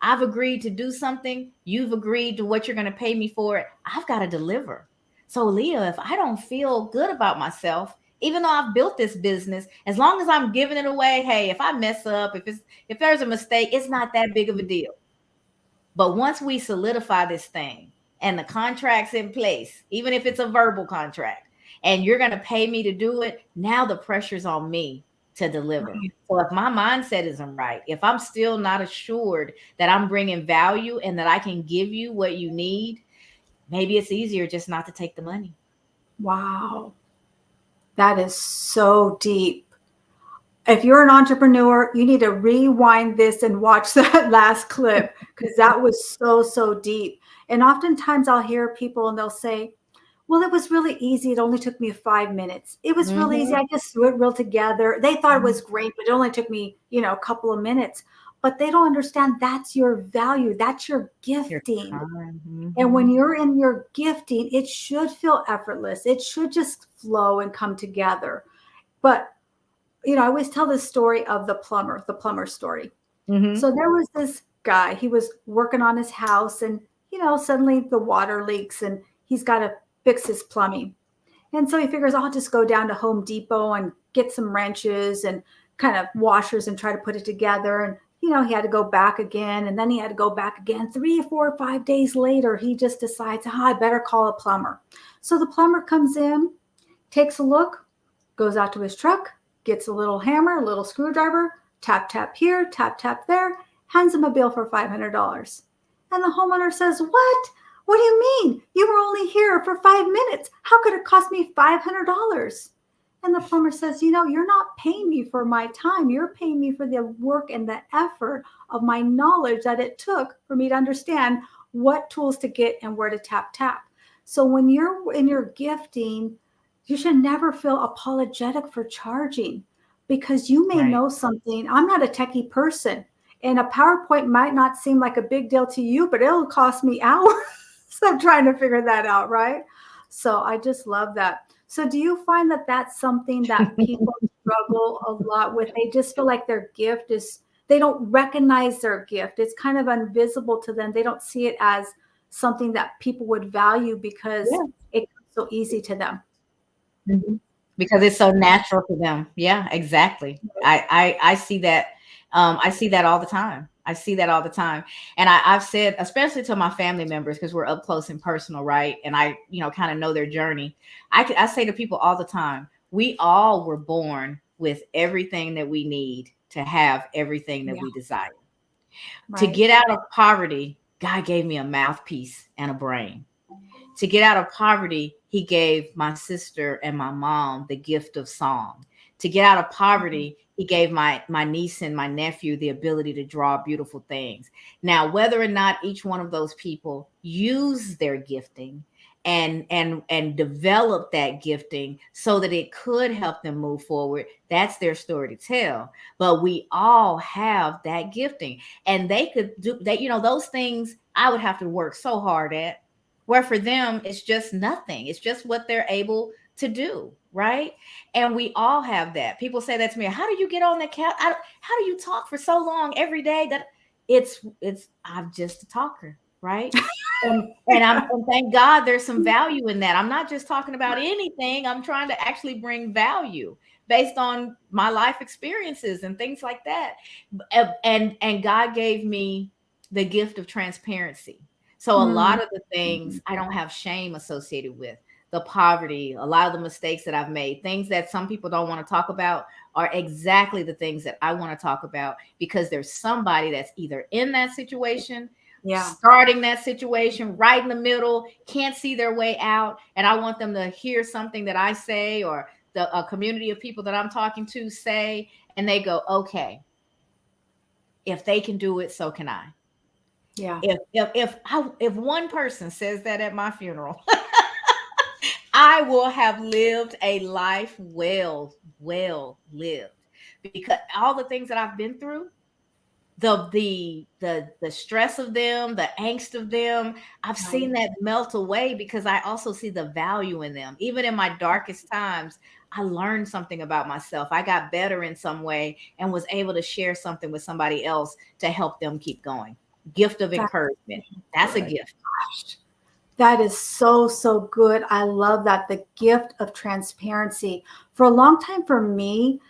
I've agreed to do something. You've agreed to what you're going to pay me for it. I've got to deliver. So, Leah, if I don't feel good about myself, even though I've built this business, as long as I'm giving it away, hey, if I mess up, if there's a mistake, it's not that big of a deal. But once we solidify this thing and the contract's in place, even if it's a verbal contract, and you're going to pay me to do it, now the pressure's on me to deliver. So if my mindset isn't right, if I'm still not assured that I'm bringing value and that I can give you what you need, maybe it's easier just not to take the money. Wow. That is so deep. If you're an entrepreneur, you need to rewind this and watch that last clip because that was so, so deep. And oftentimes I'll hear people and they'll say, well, it was really easy. It only took me 5 minutes. It was really easy. Mm-hmm. I just threw it real together. They thought it Mm-hmm. was great, but it only took me, a couple of minutes. But they don't understand that's your value. That's your Your gifting. time. And when Mm-hmm. you're in your gifting, it should feel effortless. It should just flow and come together. But I always tell this story of the plumber story. Mm-hmm. So there was this guy, he was working on his house and, suddenly the water leaks and he's got to fix his plumbing. And so he figures I'll just go down to Home Depot and get some wrenches and kind of washers and try to put it together. And, he had to go back again and then he had to go back again. 3 or 4 or 5 days later, he just decides, I better call a plumber. So the plumber comes in, takes a look, goes out to his truck, gets a little hammer, a little screwdriver, tap, tap here, tap, tap there, hands him a bill for $500. And the homeowner says, What? What do you mean? You were only here for 5 minutes. How could it cost me $500? And the plumber says, you're not paying me for my time. You're paying me for the work and the effort of my knowledge that it took for me to understand what tools to get and where to tap, tap. So when you're in your gifting, you should never feel apologetic for charging. because you may Right. know something. I'm not a techie person, and a PowerPoint might not seem like a big deal to you, but it'll cost me hours of trying to figure that out, right? So I just love that. So do you find that that's something that people struggle a lot with? They just feel like their gift is, they don't recognize their gift. It's kind of invisible to them. They don't see it as something that people would value because Yeah. it comes so easy to them. Mhm. Because it's so natural to them. Yeah, exactly. I see that. I see that all the time. I see that all the time. And I've said, especially to my family members, because we're up close and personal, right? And I, kind of know their journey. I say to people all the time, we all were born with everything that we need to have everything that Yeah, we desire. To right. get out of poverty, God gave me a mouthpiece and a brain. To get out of poverty, he gave my sister and my mom the gift of song. To get out of poverty, he gave my niece and my nephew the ability to draw beautiful things. Now, whether or not each one of those people use their gifting and develop that gifting so that it could help them move forward, that's their story to tell. But we all have that gifting, and they could do that. Those things I would have to work so hard at, where for them it's just nothing. It's just what they're able to do, right? And we all have that. People say that to me, how do you get on that couch? How do you talk for so long every day? That it's I'm just a talker, right? And thank God there's some value in that. I'm not just talking about anything. I'm trying to actually bring value based on my life experiences and things like that. And God gave me the gift of transparency. So a Mm, lot of the things I don't have shame associated with. The poverty, a lot of the mistakes that I've made, things that some people don't want to talk about are exactly the things that I want to talk about, because there's somebody that's either in that situation, yeah. starting that situation, right in the middle, can't see their way out. And I want them to hear something that I say, or a community of people that I'm talking to say, and they go, okay, if they can do it, so can I. Yeah. If one person says that at my funeral, I will have lived a life well lived, because all the things that I've been through, the stress of them, the angst of them, I've seen Right. that melt away, because I also see the value in them. Even in my darkest times, I learned something about myself. I got better in some way and was able to share something with somebody else to help them keep going. Gift of That's encouragement. That's a good. gift. Gosh, that is so, so good. I love that. The gift of transparency. For a long time, for me,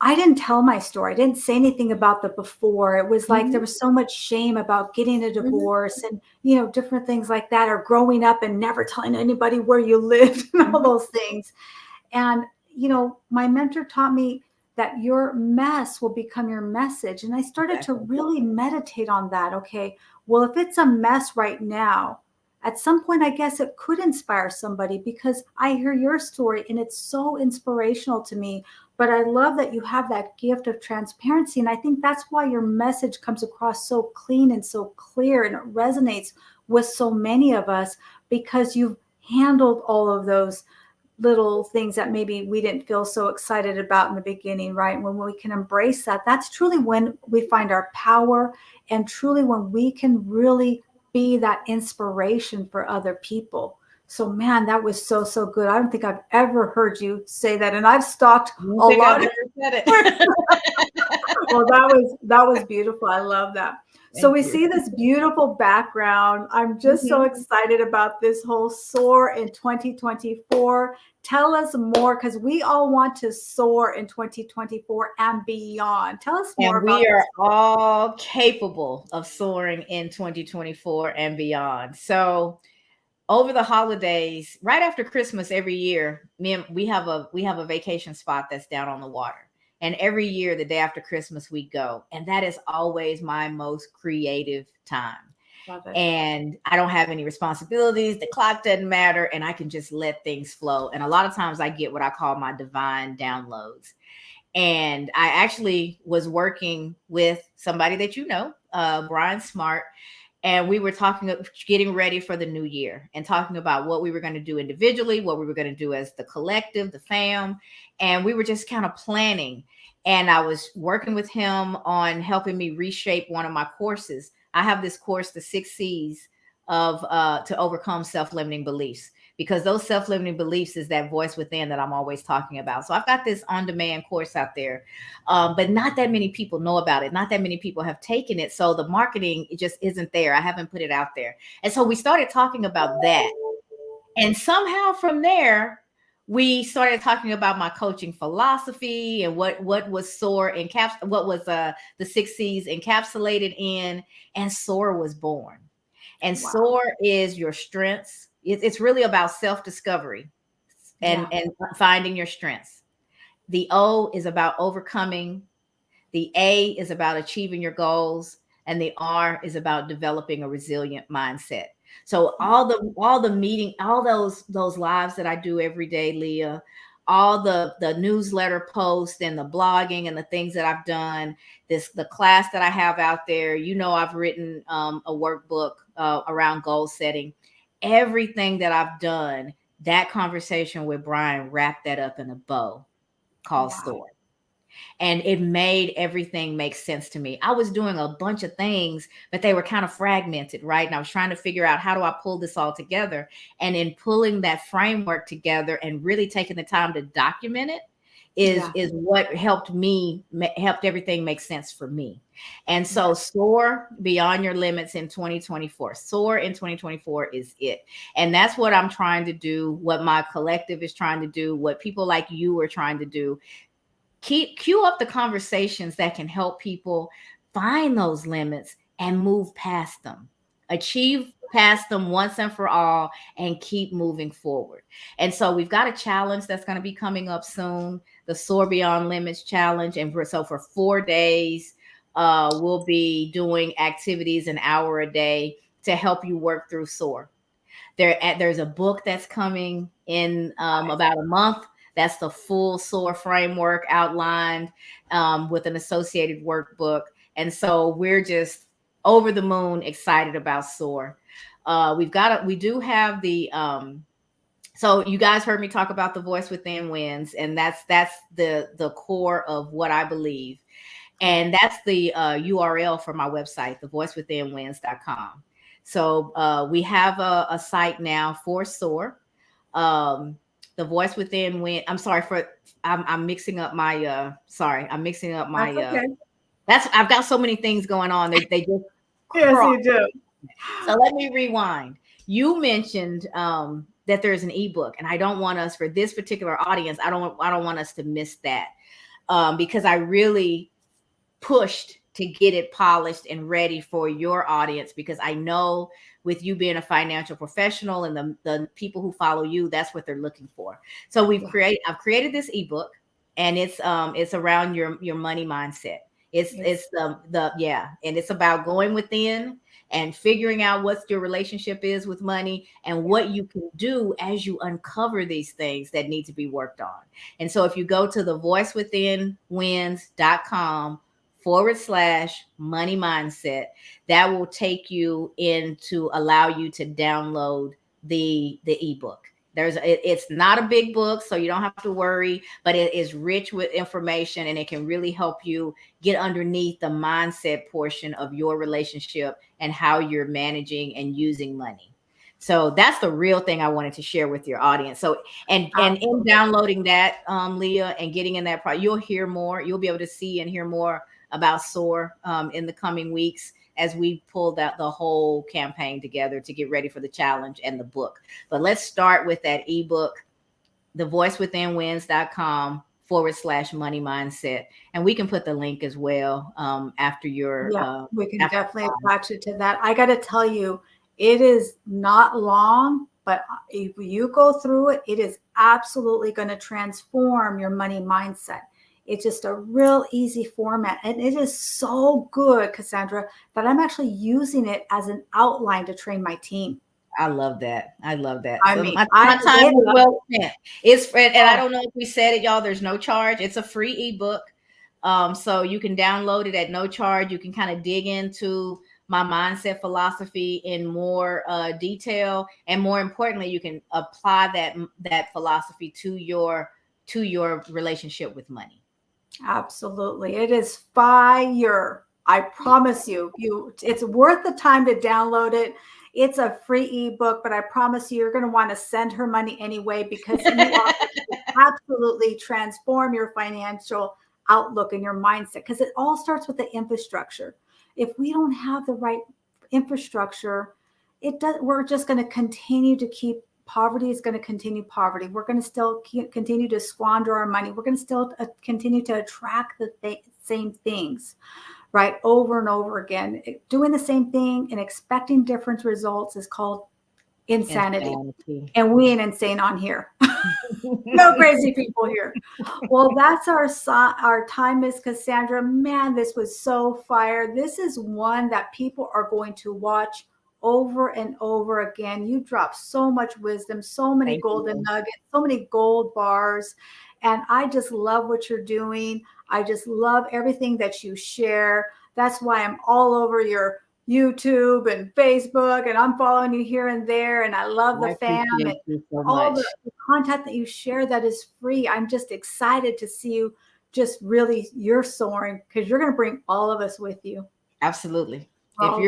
I didn't tell my story. I didn't say anything about the before. It was like there Mhm, was so much shame about getting a mhm, divorce and, different things like that, or growing up and never telling anybody where you lived and all mhm. those things. And, my mentor taught me that your mess will become your message. And I started to Exactly. really meditate on that. Okay, well, if it's a mess right now, at some point, I guess it could inspire somebody, because I hear your story and it's so inspirational to me. But I love that you have that gift of transparency. And I think that's why your message comes across so clean and so clear, and it resonates with so many of us, because you've handled all of those little things that maybe we didn't feel so excited about in the beginning, right? When we can embrace that, that's truly when we find our power, and truly when we can really be that inspiration for other people. So, man, that was so, so good. I don't think I've ever heard you say that. And I've stalked I don't a think I've lot of ever said it. well, that was beautiful. I love that. So Thank we you. see this beautiful background. I'm just so Mhm. excited about this whole soar in 2024. Tell us more, because we all want to soar in 2024 and beyond. Tell us more And about we are this. all capable of soaring in 2024 and beyond. So over the holidays, right after Christmas every year, we have a vacation spot that's down on the water. And every year, the day after Christmas, we go. And that is always my most creative time. Love it. And I don't have any responsibilities. The clock doesn't matter. And I can just let things flow. And a lot of times I get what I call my divine downloads. And I actually was working with somebody that Brian Smart, And we were talking, getting ready for the new year and talking about what we were going to do individually, what we were going to do as the collective, the fam. And we were just kind of planning. And I was working with him on helping me reshape one of my courses. I have this course, the 6 C's of to overcome self-limiting beliefs, because those self-limiting beliefs is that voice within that I'm always talking about. So I've got this on-demand course out there, but not that many people know about it. Not that many people have taken it. So the marketing, it just isn't there. I haven't put it out there. And so we started talking about that. And somehow from there, we started talking about my coaching philosophy and what was SOAR what was the 6 C's encapsulated in, and SOAR was born. And Wow. SOAR is your strengths. It's really about self-discovery and finding your strengths. The O is about overcoming. The A is about achieving your goals. And the R is about developing a resilient mindset. So all the meeting, all those lives that I do every day, Leah, all the newsletter posts and the blogging and the things that I've done, the class that I have out there, I've written a workbook around goal setting. Everything that I've done, that conversation with Brian wrapped that up in a bow called SOAR. And it made everything make sense to me. I was doing a bunch of things, but they were kind of fragmented, right? And I was trying to figure out, how do I pull this all together? And in pulling that framework together and really taking the time to document it is what helped everything make sense for me. And so SOAR beyond your limits in 2024. SOAR in 2024 is it. And that's what I'm trying to do, what my collective is trying to do, what people like you are trying to do. Cue up the conversations that can help people find those limits and move past them, achieve past them once and for all, and keep moving forward. And so we've got a challenge that's going to be coming up soon, the SOAR Beyond Limits Challenge. And so for 4 days, we'll be doing activities an hour a day to help you work through SOAR. There's a book that's coming in about a month. That's the full SOAR framework outlined with an associated workbook. And so we're just over the moon excited about SOAR. We do have the, so you guys heard me talk about the Voice Within Wins, and that's the core of what I believe. And that's the URL for my website, thevoicewithinwins.com. So we have a site now for SOAR. The Voice Within Win. I'm sorry for I'm mixing up my I'm mixing up my That's okay. I've got so many things going on. They just Yes, you do. So let me rewind. You mentioned that there's an ebook, and I don't want us, for this particular audience, I don't want us to miss that, because I really pushed to get it polished and ready for your audience, because I know with you being a financial professional and the people who follow you, that's what they're looking for. So I've created this ebook, and it's around your money mindset. It's and it's about going within and figuring out what your relationship is with money and what you can do as you uncover these things that need to be worked on. And so if you go to thevoicewithinwins.com/money mindset, that will take you in to allow you to download the ebook. It's not a big book, so you don't have to worry, but it is rich with information, and it can really help you get underneath the mindset portion of your relationship and how you're managing and using money. So that's the real thing I wanted to share with your audience. So, and in downloading that, Leah, and getting in that part, you'll hear more. You'll be able to see and hear more about SOAR in the coming weeks as we pull the whole campaign together to get ready for the challenge and the book. But let's start with that ebook, thevoicewithinwins.com/money mindset. And we can put the link as well after your. We can definitely attach it to that. I got to tell you, it is not long, but if you go through it, it is absolutely going to transform your money mindset. It's just a real easy format. And it is so good, Cassandra, that I'm actually using it as an outline to train my team. I love that. I love that. I So mean, my time is well spent. And I don't know if we said it, y'all, there's no charge. It's a free ebook. So you can download it at no charge. You can kind of dig into my mindset philosophy in more detail, and more importantly, you can apply that philosophy to your relationship with money. Absolutely. It is fire. I promise you, it's worth the time to download it. It's a free ebook, but I promise you're going to want to send her money anyway, because you are absolutely transform your financial outlook and your mindset, because it all starts with the infrastructure. If we don't have the right infrastructure, we're just going to continue to keep poverty is going to continue poverty. We're going to still continue to squander our money. We're going to still continue to attract the same things, right? Over and over again. Doing the same thing and expecting different results is called insanity. And we ain't insane on here. No crazy people here. Well, that's our time, Miss Cassandra. Man, this was so fire. This is one that people are going to watch over and over again. You drop so much wisdom, so many golden nuggets, so many gold bars. And I just love what you're doing. I just love everything that you share. That's why I'm all over your YouTube and Facebook, and I'm following you here and there. And I love the fam and all the content that you share that is free. I'm just excited to see you just really, you're soaring, because you're going to bring all of us with you. Absolutely. If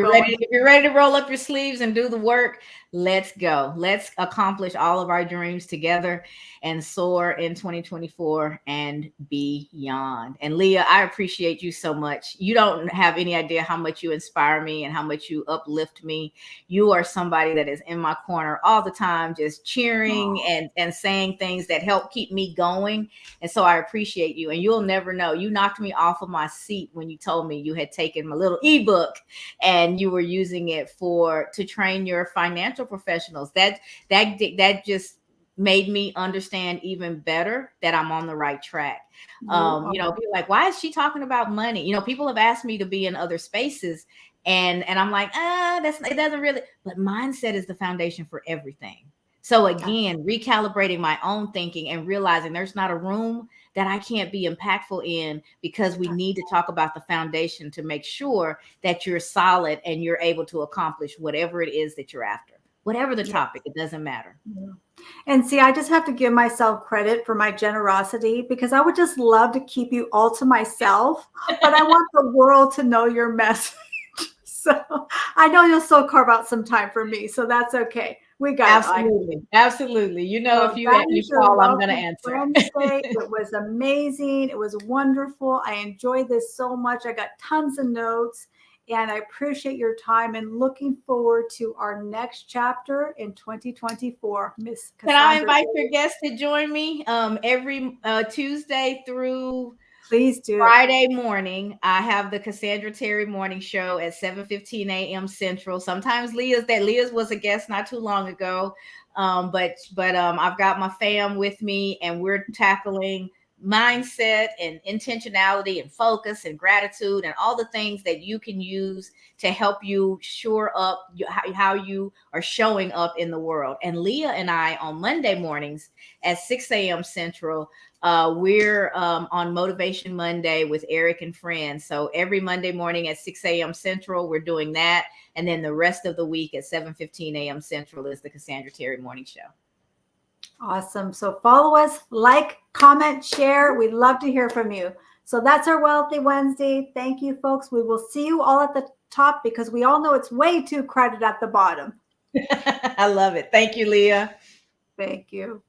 you're ready to roll up your sleeves and do the work, let's go. Let's accomplish all of our dreams together and soar in 2024 and beyond. And Leah, I appreciate you so much. You don't have any idea how much you inspire me and how much you uplift me. You are somebody that is in my corner all the time, just cheering and saying things that help keep me going. And so I appreciate you. And you'll never know. You knocked me off of my seat when you told me you had taken my little ebook and you were using it to train your financial professionals. That just made me understand even better that I'm on the right track. People like, why is she talking about money? People have asked me to be in other spaces, and I'm like, it doesn't really, but mindset is the foundation for everything. So again, recalibrating my own thinking and realizing there's not a room that I can't be impactful in, because we need to talk about the foundation to make sure that you're solid and you're able to accomplish whatever it is that you're after, whatever the topic, it doesn't matter. Yeah. And see, I just have to give myself credit for my generosity, because I would just love to keep you all to myself, but I want the world to know your message. So I know you'll still carve out some time for me, so that's okay. We got it. Absolutely. If you call, I'm going to answer. It was amazing. It was wonderful. I enjoyed this so much. I got tons of notes, and I appreciate your time and looking forward to our next chapter in 2024. Miss Cassandra, can I invite your guests to join me every Tuesday through Please do. Friday morning? I have the Cassandra Terry Morning Show at 7:15 a.m. Central. Sometimes Leah's was a guest not too long ago, but I've got my fam with me, and we're tackling mindset and intentionality and focus and gratitude and all the things that you can use to help you shore up how you are showing up in the world. And Leah and I on Monday mornings at 6 a.m. Central, we're on Motivation Monday with Eric and friends. So every Monday morning at 6 a.m. Central, we're doing that. And then the rest of the week at 7:15 a.m. Central is the Cassandra Terry Morning Show. Awesome. So follow us, like, comment, share. We'd love to hear from you. So that's our Wealthy Wednesday. Thank you, folks. We will see you all at the top, because we all know it's way too crowded at the bottom. I love it. Thank you, Leah. Thank you.